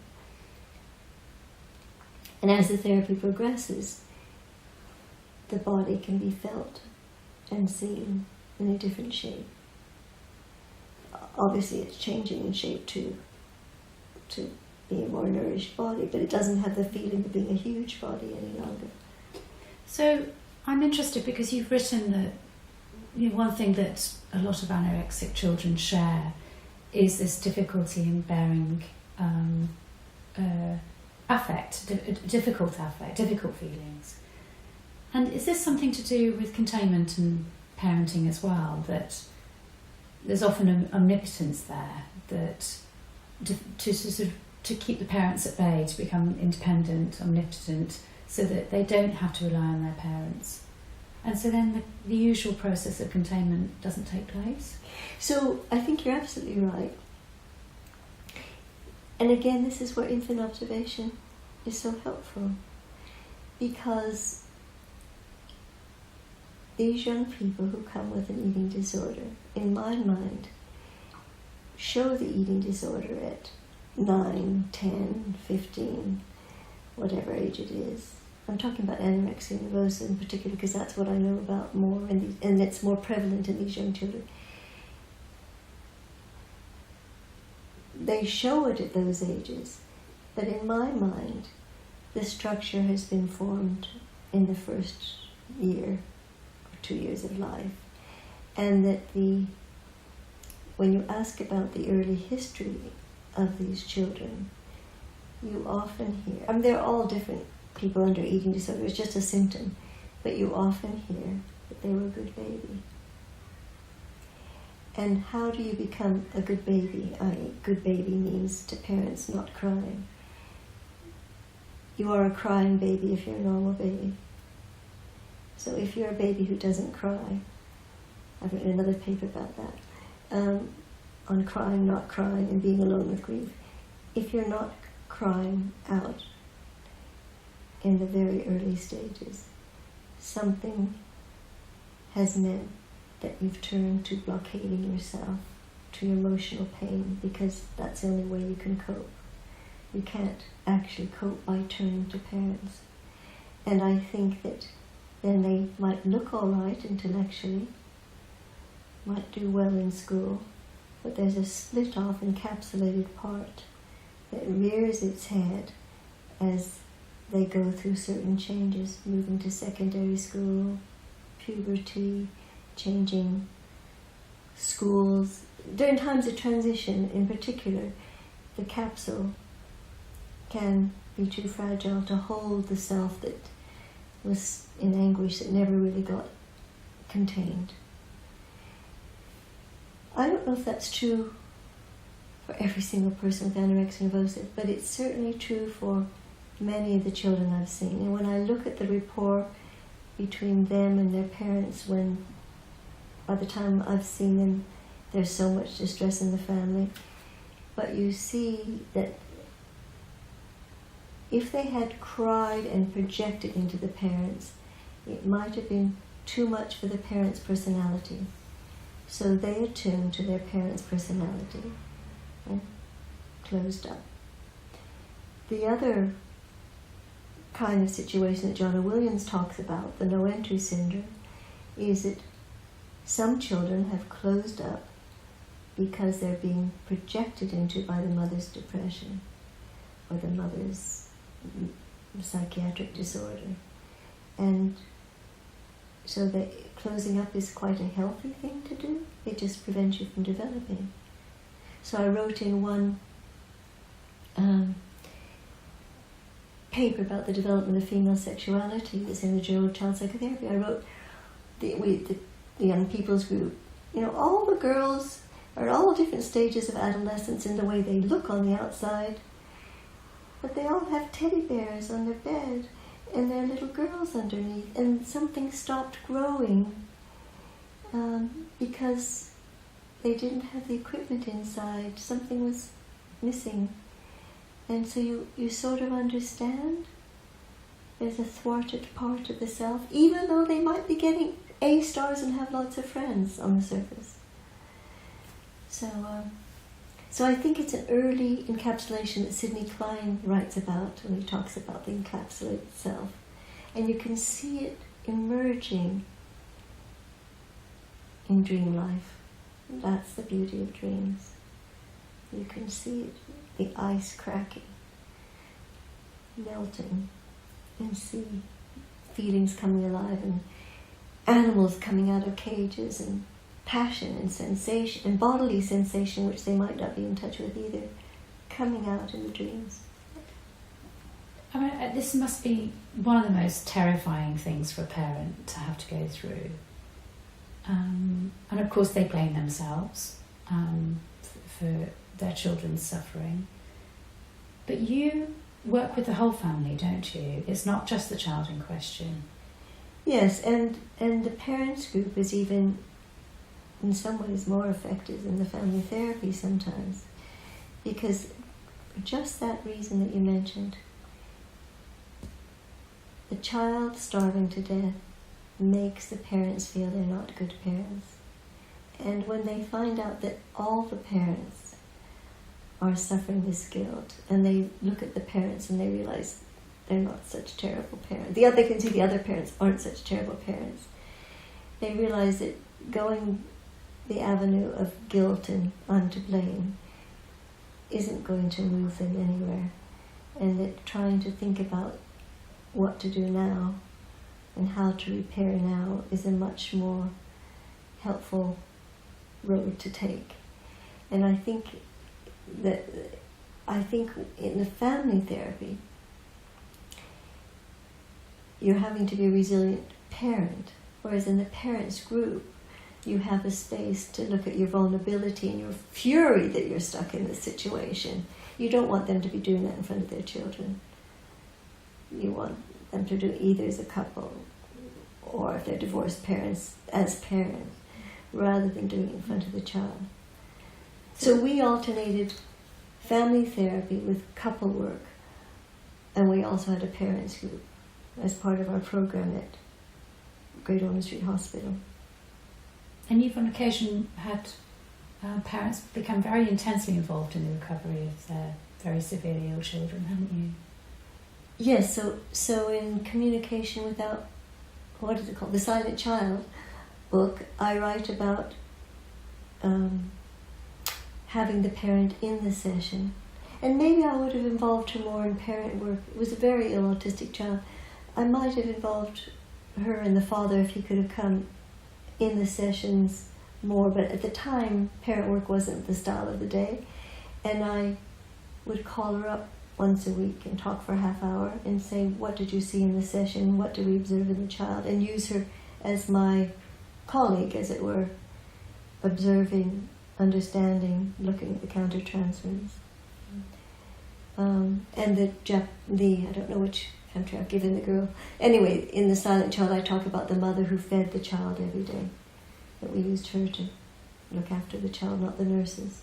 And as the therapy progresses, the body can be felt and seen in a different shape. Obviously it's changing in shape to be a more nourished body, but it doesn't have the feeling of being a huge body any longer. So I'm interested because you've written that one thing that a lot of anorexic children share is this difficulty in bearing difficult feelings. And is this something to do with containment and parenting as well, that there's often an omnipotence there, that to keep the parents at bay, to become independent, omnipotent, so that they don't have to rely on their parents? And so then the usual process of containment doesn't take place? So I think you're absolutely right. And again, this is where infant observation is so helpful, because these young people who come with an eating disorder, in my mind, show the eating disorder at 9, 10, 15, whatever age it is. I'm talking about anorexia nervosa in particular because that's what I know about more, and it's more prevalent in these young children. They show it at those ages, but in my mind, the structure has been formed in the first year or 2 years of life, and that when you ask about the early history of these children, you often hear, they're all different people under eating disorder, it's just a symptom, but you often hear that they were a good baby. And how do you become a good baby? Good baby means to parents not crying. You are a crying baby if you're a normal baby. So if you're a baby who doesn't cry, I've written another paper about that, on crying, not crying, and being alone with grief. If you're not crying out in the very early stages, something has meant that you've turned to blockading yourself, to your emotional pain, because that's the only way you can cope. You can't actually cope by turning to parents. And I think that then they might look all right intellectually, might do well in school, but there's a split-off, encapsulated part that rears its head as they go through certain changes, moving to secondary school, puberty, changing schools. During times of transition, in particular, the capsule can be too fragile to hold the self that was in anguish, that never really got contained. I don't know if that's true for every single person with anorexia nervosa, but it's certainly true for many of the children I've seen. And when I look at the rapport between them and their parents, when by the time I've seen them, there's so much distress in the family, but you see that if they had cried and projected into the parents, it might have been too much for the parents' personality. So they attuned to their parents' personality and closed up. The other kind of situation that John Williams talks about, the no-entry syndrome, is that some children have closed up because they're being projected into by the mother's depression or the mother's psychiatric disorder. And so the closing up is quite a healthy thing to do. It just prevents you from developing. So I wrote in one paper about the development of female sexuality that's in the Journal of Child Psychotherapy. I wrote the young people's group, all the girls are at all different stages of adolescence in the way they look on the outside, but they all have teddy bears on their bed and they're little girls underneath, and something stopped growing because they didn't have the equipment inside. Something was missing. And so you sort of understand there's a thwarted part of the self, even though they might be getting A stars and have lots of friends on the surface. So I think it's an early encapsulation that Sidney Klein writes about when he talks about the encapsulated self. And you can see it emerging in dream life. That's the beauty of dreams. You can see it, the ice cracking, melting, and see feelings coming alive, and animals coming out of cages, and passion and sensation and bodily sensation, which they might not be in touch with either, coming out in the dreams. I mean, this must be one of the most terrifying things for a parent to have to go through. And of course they blame themselves for their children's suffering. But you work with the whole family, don't you? It's not just the child in question. Yes, and the parents group is even in some ways more effective than the family therapy sometimes, because for just that reason that you mentioned, the child starving to death makes the parents feel they're not good parents. And when they find out that all the parents are suffering this guilt, and they look at the parents and they realize they're not such terrible parents, they can see the other parents aren't such terrible parents, they realize that going the avenue of guilt and I'm to blame isn't going to move them anywhere, and that trying to think about what to do now and how to repair now is a much more helpful road to take. And I think in the family therapy, you're having to be a resilient parent, whereas in the parents group, you have a space to look at your vulnerability and your fury that you're stuck in this situation. You don't want them to be doing that in front of their children. You want them to do it either as a couple or if they're divorced parents, as parents, rather than doing it in front of the child. So we alternated family therapy with couple work, and we also had a parents group as part of our program at Great Ormond Street Hospital. And you've on occasion had parents become very intensely involved in the recovery of their very severely ill children, haven't you? Yes, so in Communication Without, what is it called? The Silent Child book, I write about having the parent in the session. And maybe I would have involved her more in parent work. It was a very ill autistic child. I might have involved her and the father if he could have come in the sessions more, but at the time parent work wasn't the style of the day, and I would call her up once a week and talk for a half hour and say, what did you see in the session, what did we observe in the child, and use her as my colleague, as it were, observing, understanding, looking at the counter-transference. And the I don't know which country I've given the girl. Anyway, in The Silent Child I talk about the mother who fed the child every day, that we used her to look after the child, not the nurses.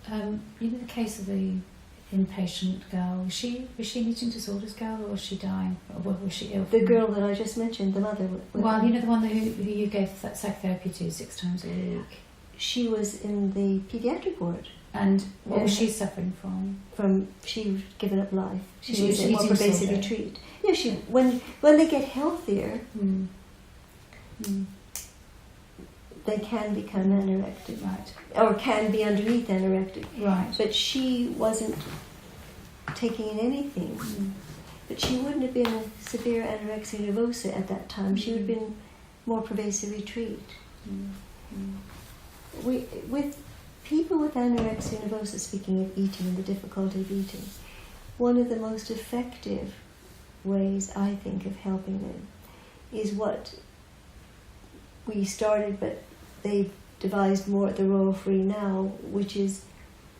You know the case of the inpatient girl, was she an eating disorders girl, or was she dying, or was she ill? The girl that I just mentioned, the mother. Well, you know the one who you gave psychotherapy to 6 times a week? She was in the paediatric ward. And what was she suffering from? She was given up life. She was in more pervasive retreat. Yeah, when they get healthier, they can become anorectic. Right. Or can be underneath anorectic. Right. But she wasn't taking in anything. But she wouldn't have been a severe anorexia nervosa at that time. She would have been more pervasive retreat. With people with anorexia nervosa, speaking of eating and the difficulty of eating, one of the most effective ways, I think, of helping them is what we started, but they've devised more at the Royal Free now, which is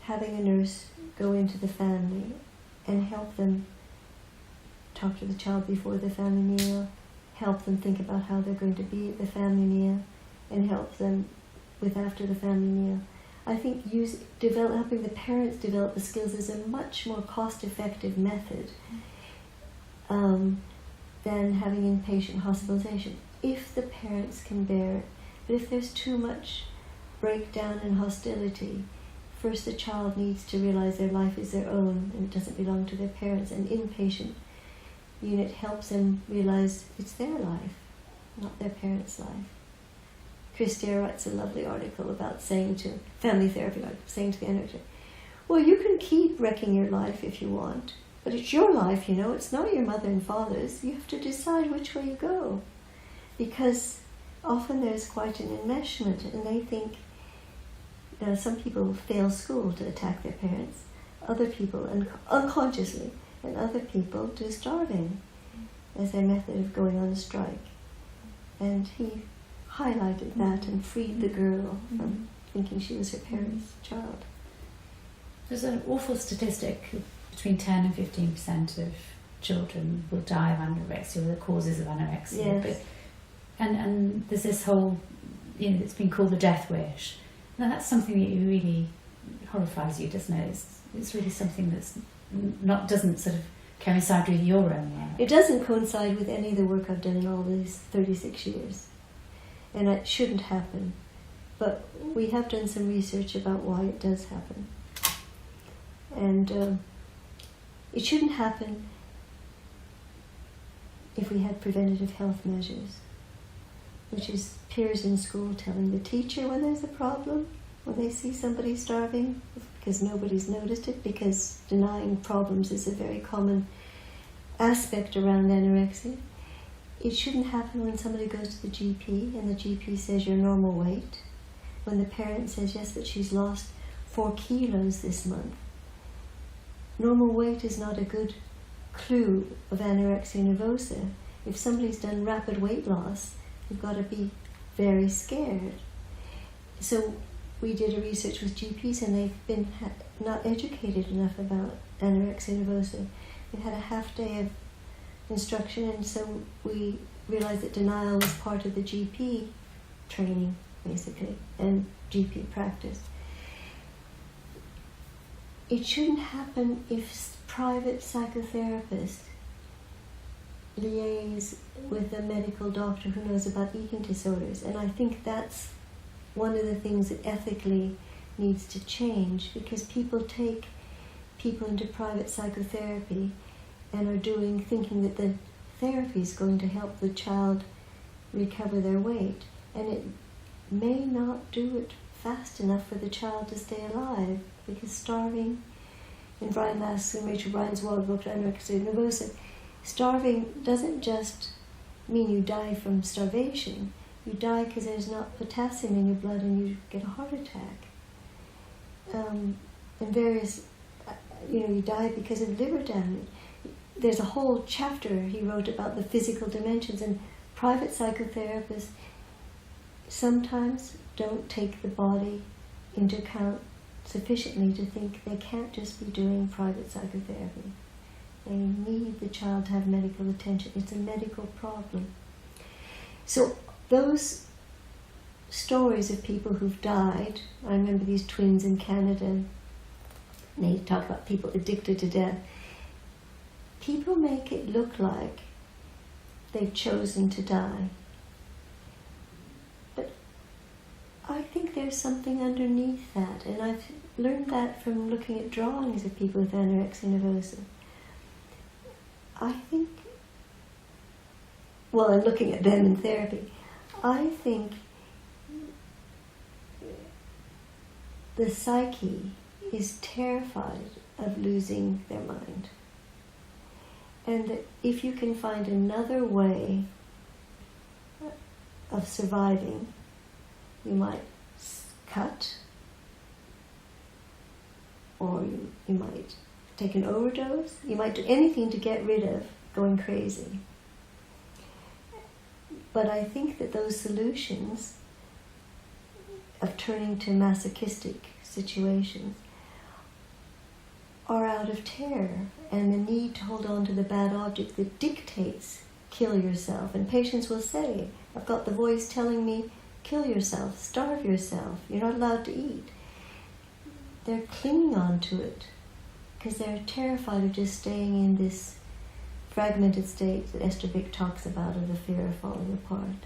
having a nurse go into the family and help them talk to the child before the family meal, help them think about how they're going to be at the family meal, and help them with after the family meal. I think helping the parents develop the skills is a much more cost-effective method than having inpatient hospitalization, if the parents can bear it. But if there's too much breakdown and hostility, first the child needs to realize their life is their own and it doesn't belong to their parents. An inpatient unit helps them realize it's their life, not their parents' life. Christia writes a lovely article about saying to family therapy, like saying to the anorectic, well, you can keep wrecking your life if you want, but it's your life, you know, it's not your mother and father's. You have to decide which way you go. Because often there's quite an enmeshment, and they think, some people fail school to attack their parents, other people, unconsciously, and other people do starving as their method of going on a strike. And he highlighted that and freed the girl from thinking she was her parents' child. There's an awful statistic, between 10 and 15% of children will die of anorexia, or the causes of anorexia. Yes. And there's this whole, it's been called the death wish. Now that's something that really horrifies you, doesn't it? It's really something doesn't sort of coincide with your own work. It doesn't coincide with any of the work I've done in all these 36 years. And it shouldn't happen. But we have done some research about why it does happen. And it shouldn't happen if we had preventative health measures, which is peers in school telling the teacher when there's a problem, when they see somebody starving, because nobody's noticed it, because denying problems is a very common aspect around anorexia. It shouldn't happen when somebody goes to the GP and the GP says you're normal weight, when the parent says, yes, but she's lost 4 kilos this month. Normal weight is not a good clue of anorexia nervosa. If somebody's done rapid weight loss You've got to be very scared. So we did a research with GPs, and they've been not educated enough about anorexia nervosa. We had a half day of instruction, and so we realized that denial was part of the GP training, basically, and GP practice. It shouldn't happen if private psychotherapists liaise with a medical doctor who knows about eating disorders, and I think that's one of the things that ethically needs to change, because people take people into private psychotherapy and are thinking that the therapy is going to help the child recover their weight, and it may not do it fast enough for the child to stay alive, because starving, in Brian Mask's and Rachel Bryan's wild book Anorexia Nervosa, starving doesn't just mean you die from starvation. You die because there's not potassium in your blood and you get a heart attack. And various, you die because of liver damage. There's a whole chapter he wrote about the physical dimensions, and private psychotherapists sometimes don't take the body into account sufficiently to think they can't just be doing private psychotherapy. They need the child to have medical attention. It's a medical problem. So those stories of people who've died, I remember these twins in Canada, and they talk about people addicted to death. People make it look like they've chosen to die. But I think there's something underneath that, and I've learned that from looking at drawings of people with anorexia nervosa. I think, well, and looking at them in therapy, I think the psyche is terrified of losing their mind. And that if you can find another way of surviving, you might cut, or you might take an overdose, you might do anything to get rid of going crazy. But I think that those solutions of turning to masochistic situations are out of terror and the need to hold on to the bad object that dictates kill yourself. And patients will say, I've got the voice telling me, kill yourself, starve yourself, you're not allowed to eat. They're clinging on to it because they're terrified of just staying in this fragmented state that Esther Vick talks about, of the fear of falling apart.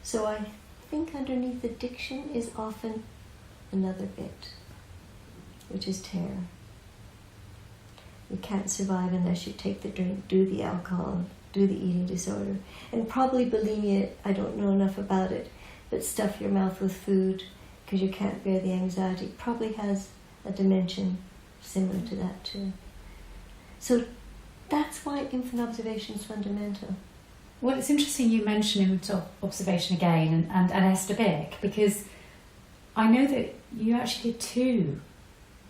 So I think underneath addiction is often another bit, which is terror. You can't survive unless you take the drink, do the alcohol, do the eating disorder. And probably bulimia, I don't know enough about it, but stuff your mouth with food because you can't bear the anxiety, probably has a dimension similar to that too. So that's why infant observation is fundamental. Well, it's interesting you mention infant observation again and Esther Vick, because I know that you actually did 2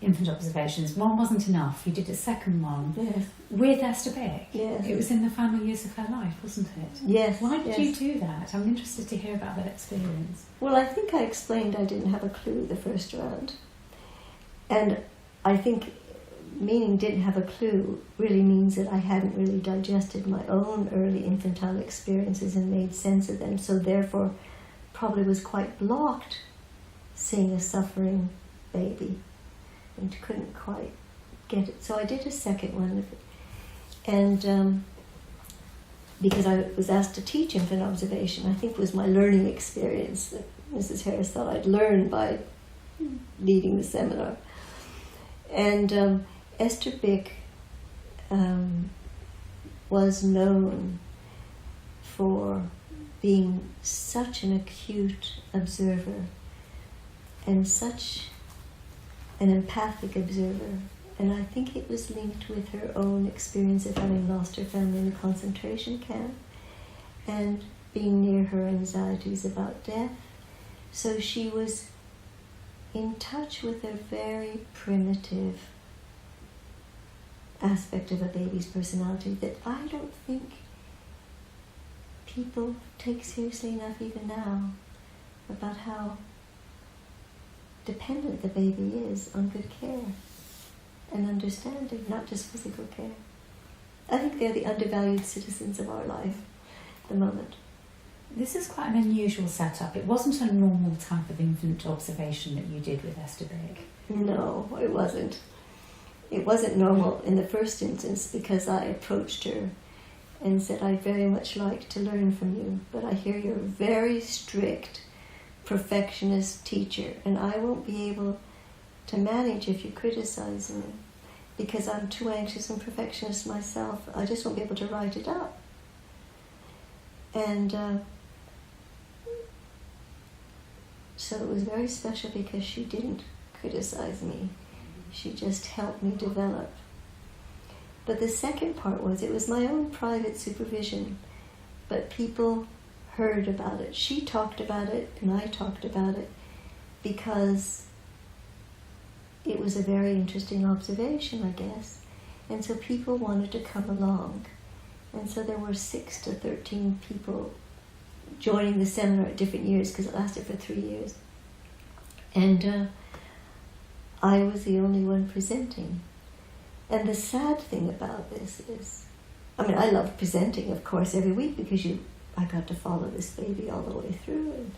infant observations. One wasn't enough. You did a second one. Yes. With Esther Vick. Yes. It was in the final years of her life, wasn't it? Yes. Why did you do that? I'm interested to hear about that experience. Well, I think I explained I didn't have a clue the first round. And I think meaning didn't have a clue really means that I hadn't really digested my own early infantile experiences and made sense of them, so therefore probably was quite blocked seeing a suffering baby and couldn't quite get it. So I did a second one, and because I was asked to teach infant observation, I think was my learning experience that Mrs. Harris thought I'd learn by leading the seminar. And Esther Vick was known for being such an acute observer and such an empathic observer. And I think it was linked with her own experience of having lost her family in a concentration camp and being near her anxieties about death. So she was in touch with a very primitive aspect of a baby's personality that I don't think people take seriously enough even now about how dependent the baby is on good care and understanding, not just physical care. I think they're the undervalued citizens of our life at the moment. This is quite an unusual setup. It wasn't a normal type of infant observation that you did with Esther Big. No, it wasn't. It wasn't normal in the first instance because I approached her and said, I'd very much like to learn from you, but I hear you're a very strict perfectionist teacher, and I won't be able to manage if you criticize me because I'm too anxious and perfectionist myself. I just won't be able to write it up. And so it was very special because she didn't criticize me. She just helped me develop. But the second part was, it was my own private supervision, but people heard about it. She talked about it, and I talked about it, because it was a very interesting observation, I guess. And so people wanted to come along. And so there were 6 to 13 people joining the seminar at different years, because it lasted for 3 years. And I was the only one presenting. And the sad thing about this is, I mean, I love presenting, of course, every week, because I got to follow this baby all the way through, and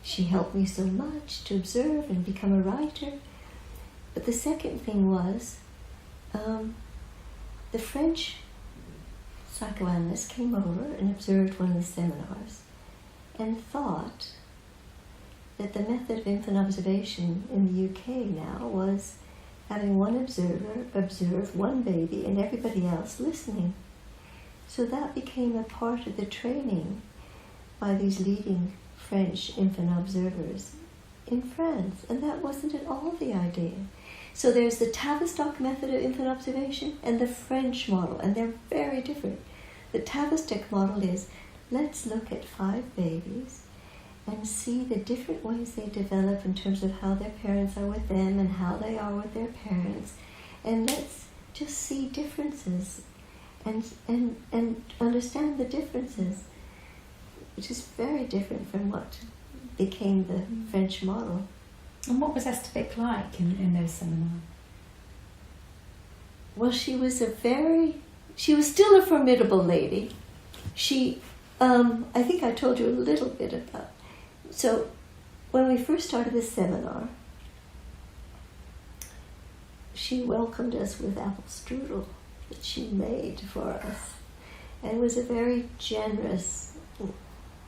she helped me so much to observe and become a writer. But the second thing was, the French psychoanalyst came over and observed one of the seminars and thought that the method of infant observation in the UK now was having one observer observe one baby and everybody else listening. So that became a part of the training by these leading French infant observers in France, and that wasn't at all the idea. So there's the Tavistock method of infant observation and the French model, and they're very different. The Tavistock model is, let's look at 5 babies and see the different ways they develop in terms of how their parents are with them and how they are with their parents, and let's just see differences and understand the differences, which is very different from what became the French model. And what was Esther Big like in those seminars? Well, she was still a formidable lady. She, I think I told you a little bit about. So, when we first started this seminar, she welcomed us with apple strudel that she made for us, and was a very generous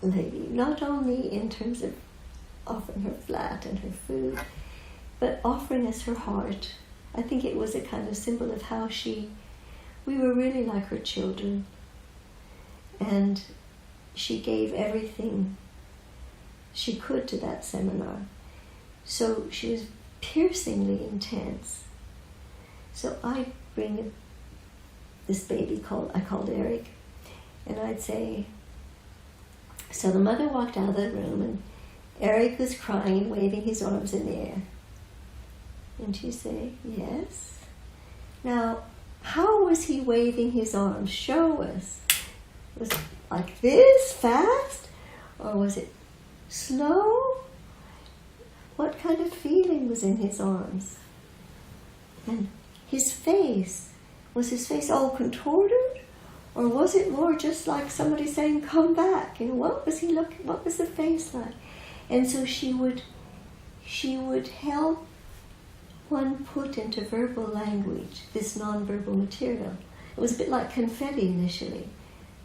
lady, not only in terms of offering her flat and her food, but offering us her heart. I think it was a kind of symbol of how we were really like her children, and she gave everything she could to that seminar. So she was piercingly intense. So I'd bring this baby I called Eric, and I'd say, so the mother walked out of the room and Eric was crying and waving his arms in the air. And she'd say, yes. Now, how was he waving his arms? Show us. Was it like this, fast? Or was it slow? What kind of feeling was in his arms? And his face, was his face all contorted? Or was it more just like somebody saying, come back? You know, what was he looking, what was the face like? And so she would help one put into verbal language this non-verbal material. It was a bit like confetti initially,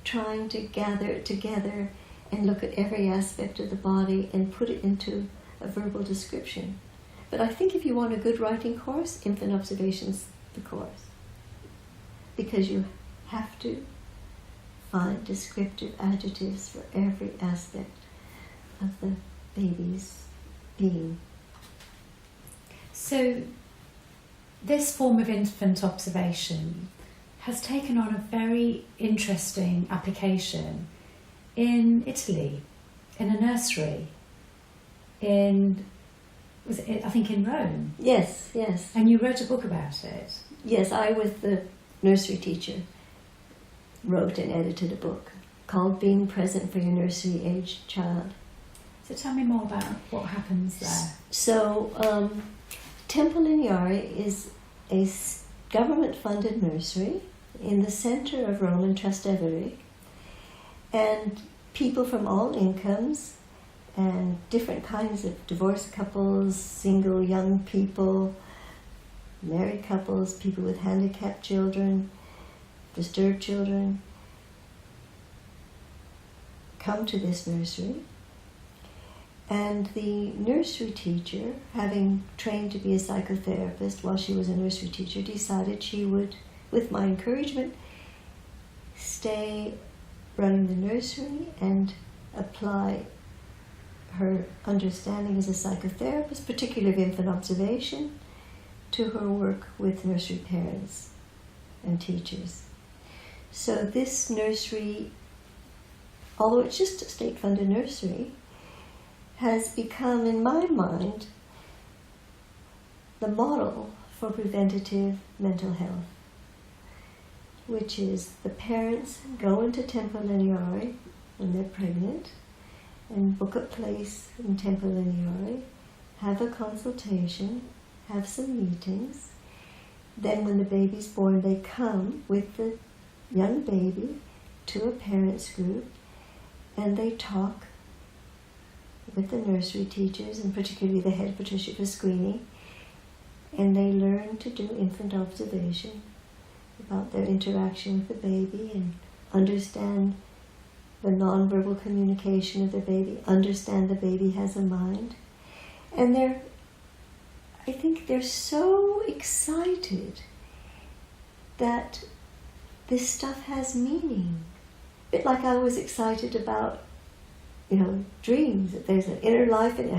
trying to gather it together and look at every aspect of the body and put it into a verbal description. But I think if you want a good writing course, infant observation's the course. Because you have to find descriptive adjectives for every aspect of the baby's being. So this form of infant observation has taken on a very interesting application in Italy, in a nursery, I think in Rome. Yes, yes. And you wrote a book about it. Yes, I, with the nursery teacher, wrote and edited a book called Being Present for Your Nursery-Aged Child. So tell me more about what happens there. So Temple Lineare is a government-funded nursery in the center of Rome in Trastevere, and people from all incomes and different kinds of divorced couples, single young people, married couples, people with handicapped children, disturbed children, come to this nursery. And the nursery teacher, having trained to be a psychotherapist while she was a nursery teacher, decided she would, with my encouragement, stay running the nursery and apply her understanding as a psychotherapist, particularly of infant observation, to her work with nursery parents and teachers. So this nursery, although it's just a state-funded nursery, has become, in my mind, the model for preventative mental health, which is the parents go into Temple Lineare when they're pregnant and book a place in Temple Lineare, have a consultation, have some meetings. Then when the baby's born, they come with the young baby to a parents group and they talk with the nursery teachers, and particularly the head Patricia Pasquini, and they learn to do infant observation about their interaction with the baby and understand the nonverbal communication of the baby, understand the baby has a mind. And I think they're so excited that this stuff has meaning. A bit like I was excited about, dreams, that there's an inner life and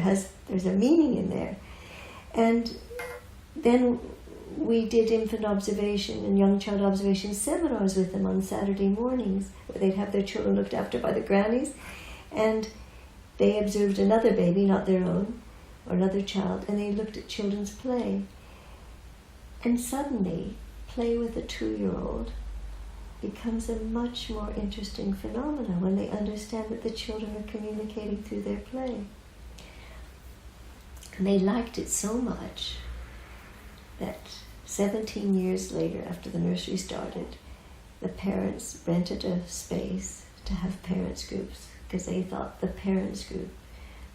there's a meaning in there. And then we did infant observation and young child observation seminars with them on Saturday mornings, where they'd have their children looked after by the grannies, and they observed another baby, not their own, or another child, and they looked at children's play. And suddenly, play with a 2-year-old becomes a much more interesting phenomenon when they understand that the children are communicating through their play. And they liked it so much that 17 years later, after the nursery started, the parents rented a space to have parents groups, because they thought the parents group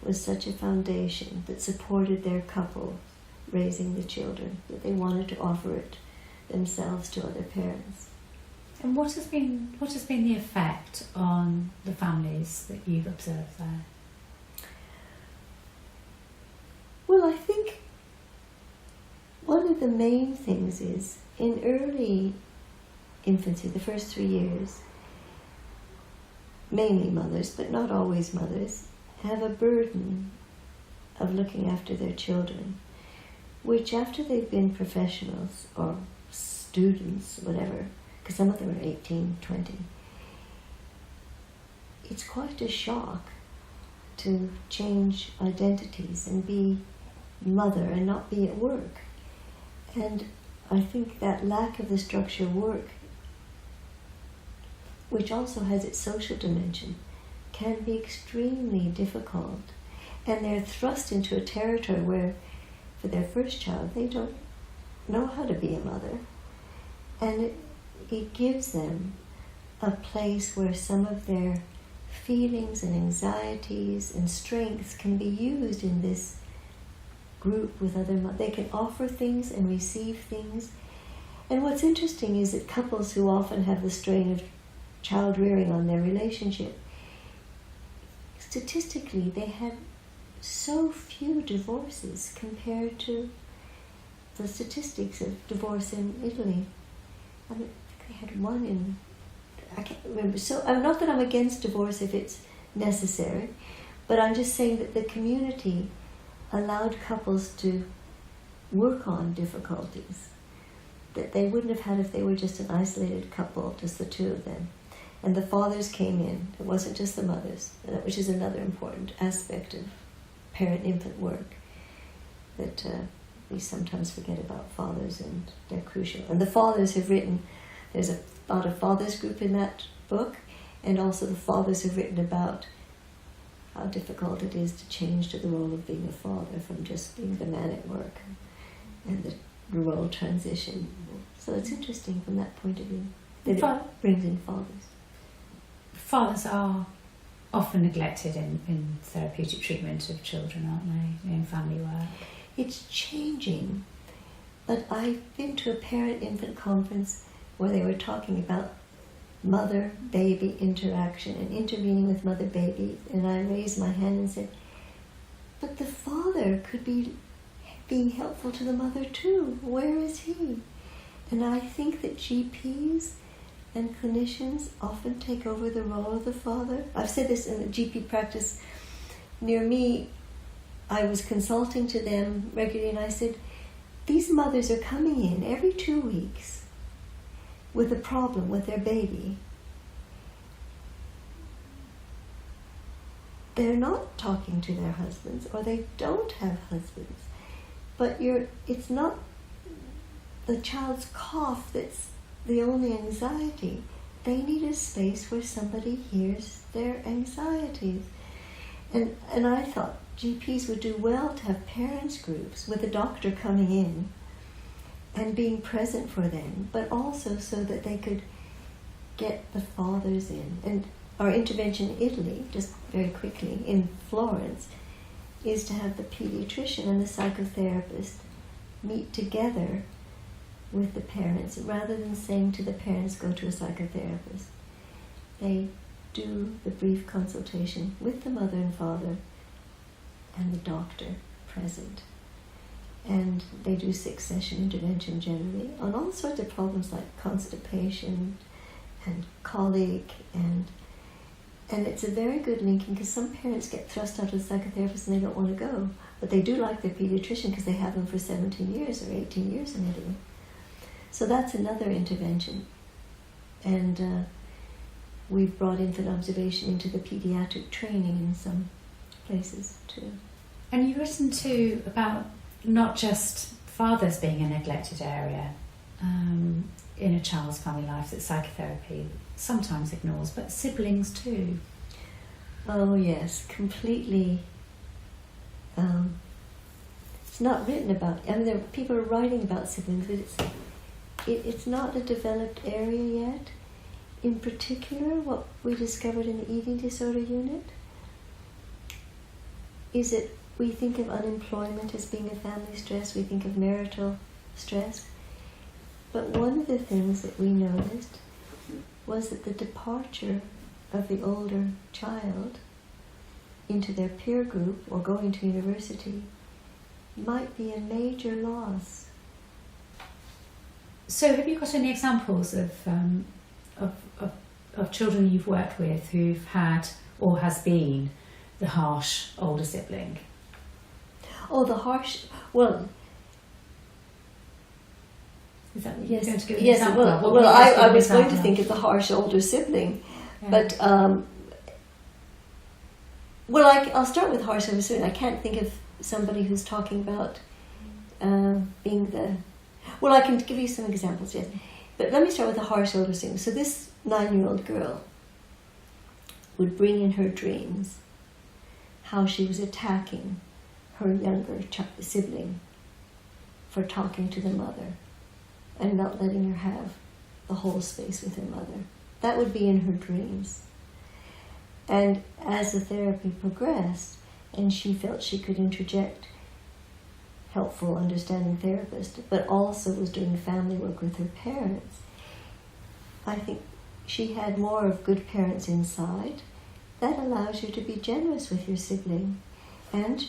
was such a foundation that supported their couple raising the children, that they wanted to offer it themselves to other parents. And what has been the effect on the families that you've observed there? Well, I think one of the main things is, in early infancy, the first 3 years, mainly mothers, but not always mothers, have a burden of looking after their children, which after they've been professionals or students, whatever, because some of them are 18, 20, it's quite a shock to change identities and be mother and not be at work. And I think that lack of the structure of work, which also has its social dimension, can be extremely difficult. And they're thrust into a territory where, for their first child, they don't know how to be a mother. And it gives them a place where some of their feelings and anxieties and strengths can be used in this group with other mothers. They can offer things and receive things. And what's interesting is that couples who often have the strain of child rearing on their relationship, statistically they have so few divorces compared to the statistics of divorce in Italy. I mean, they had one in, I can't remember. So not that I'm against divorce if it's necessary, but I'm just saying that the community allowed couples to work on difficulties that they wouldn't have had if they were just an isolated couple, just the two of them. And the fathers came in. It wasn't just the mothers, which is another important aspect of parent-infant work that we sometimes forget about fathers, and they're crucial. And the fathers have written, there's about a fathers group in that book, And also the fathers have written about how difficult it is to change to the role of being a father from just being the man at work and the role transition. So it's interesting from that point of view that it brings in fathers. Fathers are often neglected in therapeutic treatment of children, aren't they, in family work? It's changing, but I've been to a parent-infant conference where they were talking about mother-baby interaction and intervening with mother-baby, and I raised my hand and said, but the father could be being helpful to the mother too. Where is he? And I think that GPs and clinicians often take over the role of the father. I've said this in the GP practice near me. I was consulting to them regularly, and I said, these mothers are coming in every 2 weeks with a problem with their baby. They're not talking to their husbands, or they don't have husbands. But it's not the child's cough that's the only anxiety. They need a space where somebody hears their anxieties. And I thought GPs would do well to have parents groups with a doctor coming in and being present for them, but also so that they could get the fathers in. And our intervention in Italy, just very quickly, in Florence, is to have the pediatrician and the psychotherapist meet together with the parents, rather than saying to the parents, go to a psychotherapist. They do the brief consultation with the mother and father and the doctor present. And they do 6-session intervention generally on all sorts of problems like constipation and colic, and it's a very good linking, because some parents get thrust out of the psychotherapist and they don't want to go, but they do like their pediatrician because they have them for 17 years or 18 years in Italy. So that's another intervention. And we've brought infant observation into the pediatric training in some places too. And you've written too about not just fathers being a neglected area in a child's family life that psychotherapy sometimes ignores, but siblings too. Oh yes, completely. It's not written about. I mean, people are writing about siblings, but it's not a developed area yet. In particular, what we discovered in the eating disorder unit is that we think of unemployment as being a family stress, we think of marital stress. But one of the things that we noticed was that the departure of the older child into their peer group or going to university might be a major loss. So have you got any examples of children you've worked with who've had or has been the harsh older sibling? Oh, the harsh, well... Is that yes, going to give an yes. example? Well, I was going to think of the harsh older sibling, yeah. But I'll start with harsh older sibling. I can't think of somebody who's talking about being the. Well, I can give you some examples, yes, but let me start with the harsh older sibling. So this 9-year-old girl would bring in her dreams how she was attacking her younger sibling for talking to the mother and not letting her have the whole space with her mother. That would be in her dreams. And as the therapy progressed, and she felt she could interject helpful, understanding therapist, but also was doing family work with her parents, I think she had more of good parents inside. That allows you to be generous with your sibling. And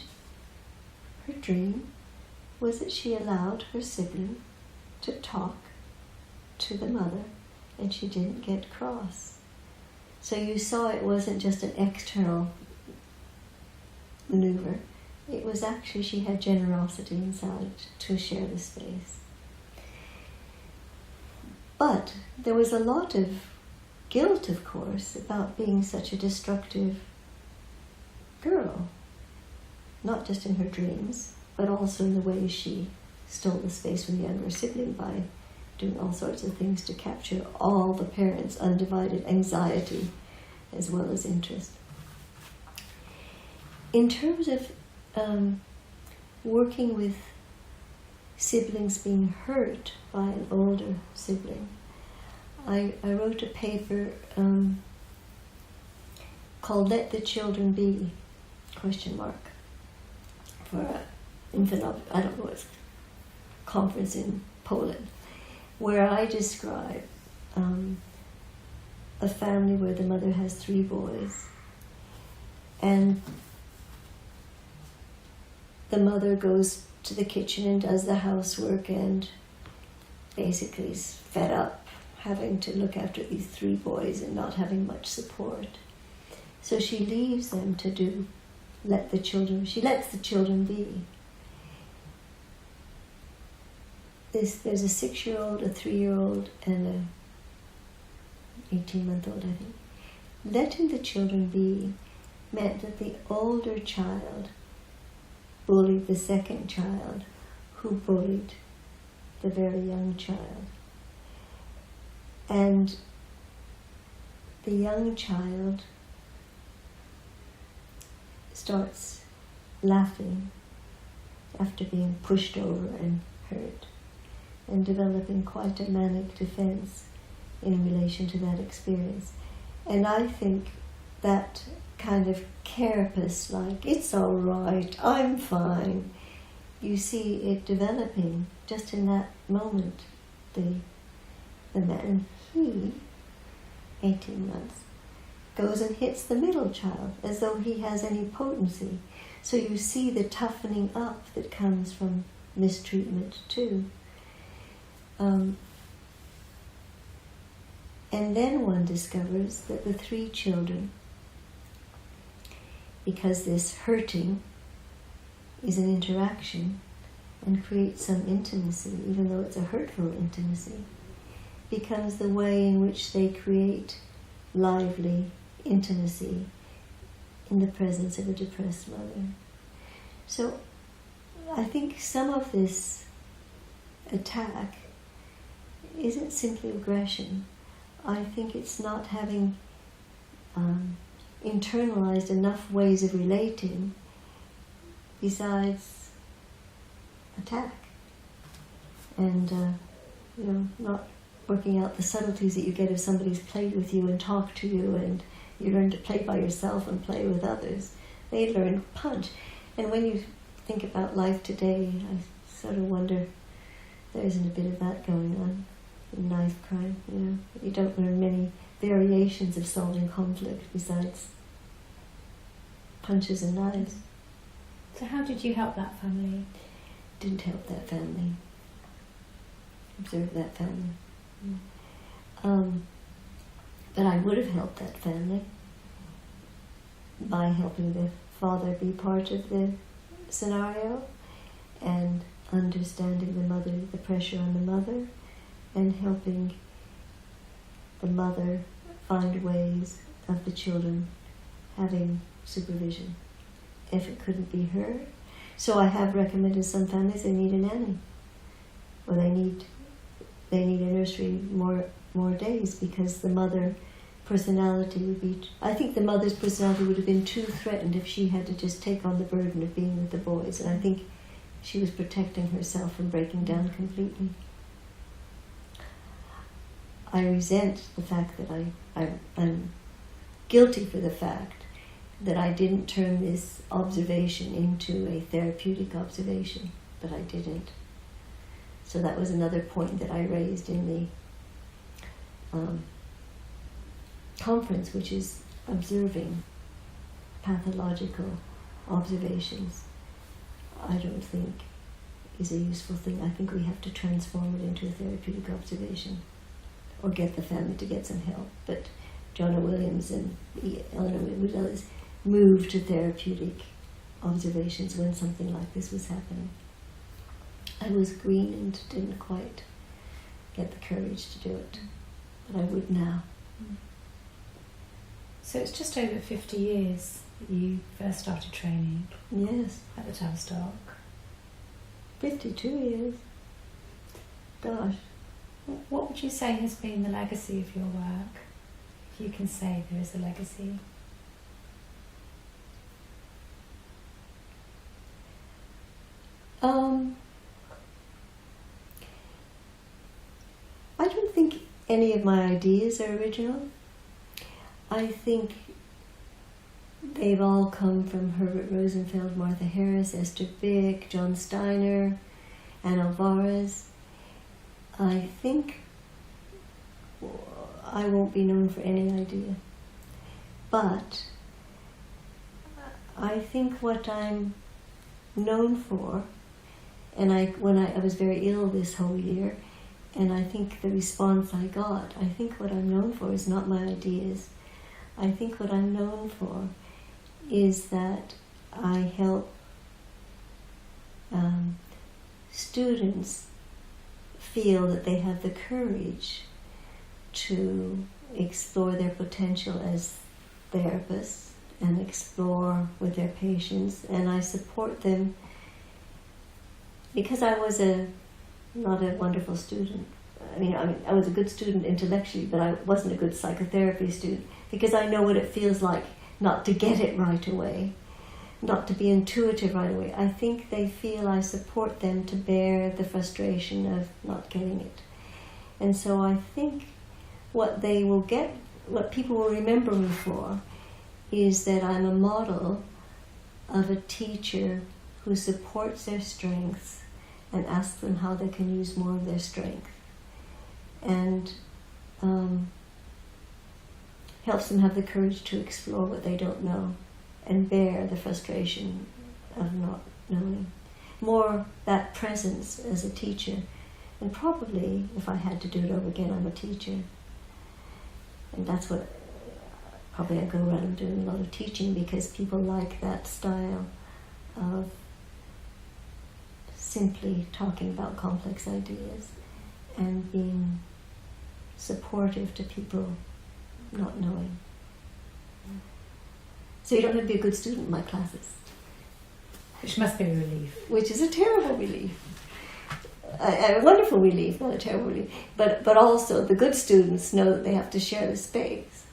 her dream was that she allowed her sibling to talk to the mother, and she didn't get cross. So you saw it wasn't just an external maneuver. It was actually she had generosity inside to share the space. But there was a lot of guilt, of course, about being such a destructive girl. Not just in her dreams, but also in the way she stole the space from the younger sibling by doing all sorts of things to capture all the parents' undivided anxiety as well as interest. In terms of working with siblings being hurt by an older sibling, I wrote a paper called "Let the Children Be?" ? For I don't know, it's a conference in Poland, where I describe a family where the mother has 3 boys, and the mother goes to the kitchen and does the housework and basically is fed up having to look after these 3 boys and not having much support. So she leaves them to she lets the children be. There's a 6-year-old, a 3-year-old, and a 18-month-old, I think. Letting the children be meant that the older child bullied the second child, who bullied the very young child. And the young child starts laughing after being pushed over and hurt, and developing quite a manic defense in relation to that experience. And I think that kind of carapace, like, it's all right, I'm fine, you see it developing just in that moment. The man, he, 18 months, goes and hits the middle child as though he has any potency. So you see the toughening up that comes from mistreatment too. And then one discovers that the 3 children, because this hurting is an interaction and creates some intimacy, even though it's a hurtful intimacy, becomes the way in which they create lively intimacy in the presence of a depressed mother. So I think some of this attack isn't simply aggression. I think it's not having internalized enough ways of relating besides attack, and not working out the subtleties that you get if somebody's played with you and talked to you, and you learn to play by yourself and play with others. They learn punch. And when you think about life today, I sort of wonder if there isn't a bit of that going on in knife crime. You don't learn many variations of solving conflict besides punches and knives. So how did you help that family? Didn't help that family. Observed that family. But I would have helped that family by helping the father be part of the scenario and understanding the mother, the pressure on the mother, and helping the mother find ways of the children having supervision if it couldn't be her. So I have recommended some families, they need a nanny, or they need a nursery more days, because the mother personality would be, I think the mother's personality would have been too threatened if she had to just take on the burden of being with the boys, and I think she was protecting herself from breaking down completely. I resent the fact that I'm guilty for the fact that I didn't turn this observation into a therapeutic observation, but I didn't. So that was another point that I raised in the conference, which is observing pathological observations. I don't think is a useful thing. I think we have to transform it into a therapeutic observation, or get the family to get some help. But Jonah Williams and Eleanor Woodell moved to therapeutic observations when something like this was happening. I was green and didn't quite get the courage to do it, but I would now. So it's just over 50 years that you first started training. Yes. At the Tavistock. 52 years. Gosh. What would you say has been the legacy of your work? if you can say there is a legacy? I don't think any of my ideas are original. I think they've all come from Herbert Rosenfeld, Martha Harris, Esther Vick, John Steiner, Anne Alvarez. I think I won't be known for any idea. But I think what I'm known for, and I was very ill this whole year, and I think the response I got, I think what I'm known for is not my ideas. I think what I'm known for is that I help students feel that they have the courage to explore their potential as therapists and explore with their patients, and I support them because I was not a wonderful student. I was a good student intellectually, but I wasn't a good psychotherapy student because I know what it feels like not to get it right away, not to be intuitive right away. I think they feel I support them to bear the frustration of not getting it. And so I think what they will get, what people will remember me for, is that I'm a model of a teacher who supports their strengths and asks them how they can use more of their strength, and helps them have the courage to explore what they don't know and bear the frustration of not knowing. More that presence as a teacher. And probably, if I had to do it over again, I'm a teacher. And that's what, probably I go around doing a lot of teaching because people like that style of simply talking about complex ideas and being supportive to people not knowing. So you don't have to be a good student in my classes. Which must be a relief. Which is a terrible relief. A wonderful relief, not a terrible relief. But also the good students know that they have to share the space.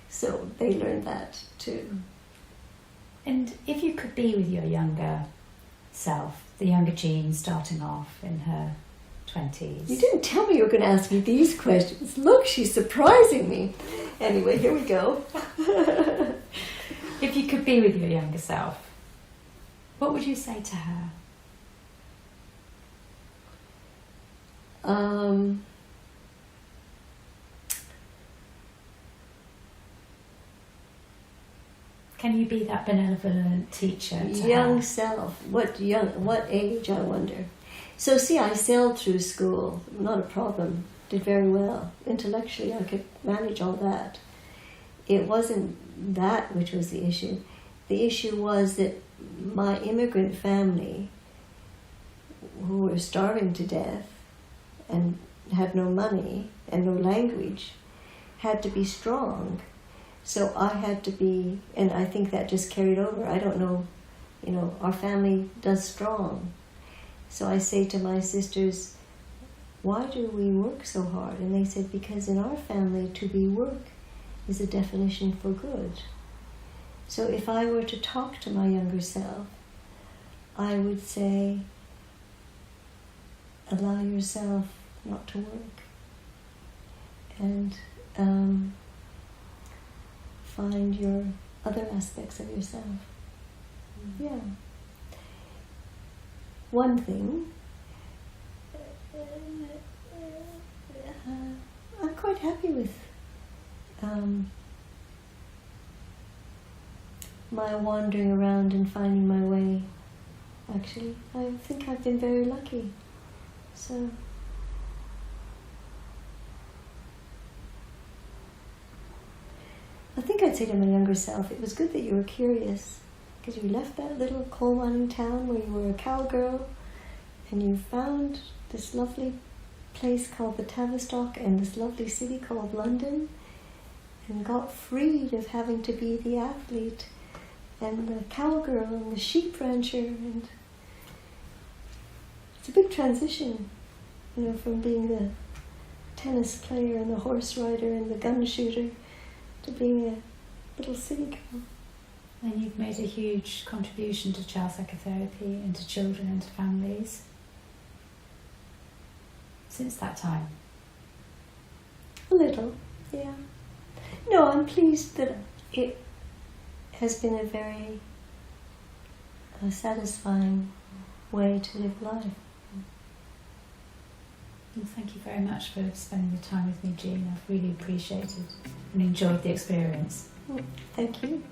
So they learn that too. And if you could be with your younger self, the younger Jeanne starting off in her 20s. You didn't tell me you were going to ask me these questions. Look, she's surprising me. Anyway, here we go. If you could be with your younger self, what would you say to her? Can you be that benevolent teacher to young her? self. What age, I wonder. So see, I sailed through school, not a problem, did very well. Intellectually, I could manage all that. It wasn't that which was the issue. The issue was that my immigrant family, who were starving to death and had no money and no language, had to be strong. So I had to be, and I think that just carried over. I don't know, our family does strong. So I say to my sisters, why do we work so hard? And they said, because in our family, to be work is a definition for good. So if I were to talk to my younger self, I would say, allow yourself not to work. And find your other aspects of yourself. Yeah. One thing, I'm quite happy with my wandering around and finding my way. Actually, I think I've been very lucky. So I think I'd say to my younger self, it was good that you were curious, because you left that little coal mining town where you were a cowgirl and you found this lovely place called the Tavistock and this lovely city called London, and got freed of having to be the athlete and the cowgirl and the sheep rancher. And it's a big transition, from being the tennis player and the horse rider and the gun shooter to being a little city girl. And you've made a huge contribution to child psychotherapy and to children and to families since that time. A little, yeah. No, I'm pleased that it has been a very satisfying way to live life. Well, thank you very much for spending the time with me, Jeanne. I've really appreciated and enjoyed the experience. Thank you.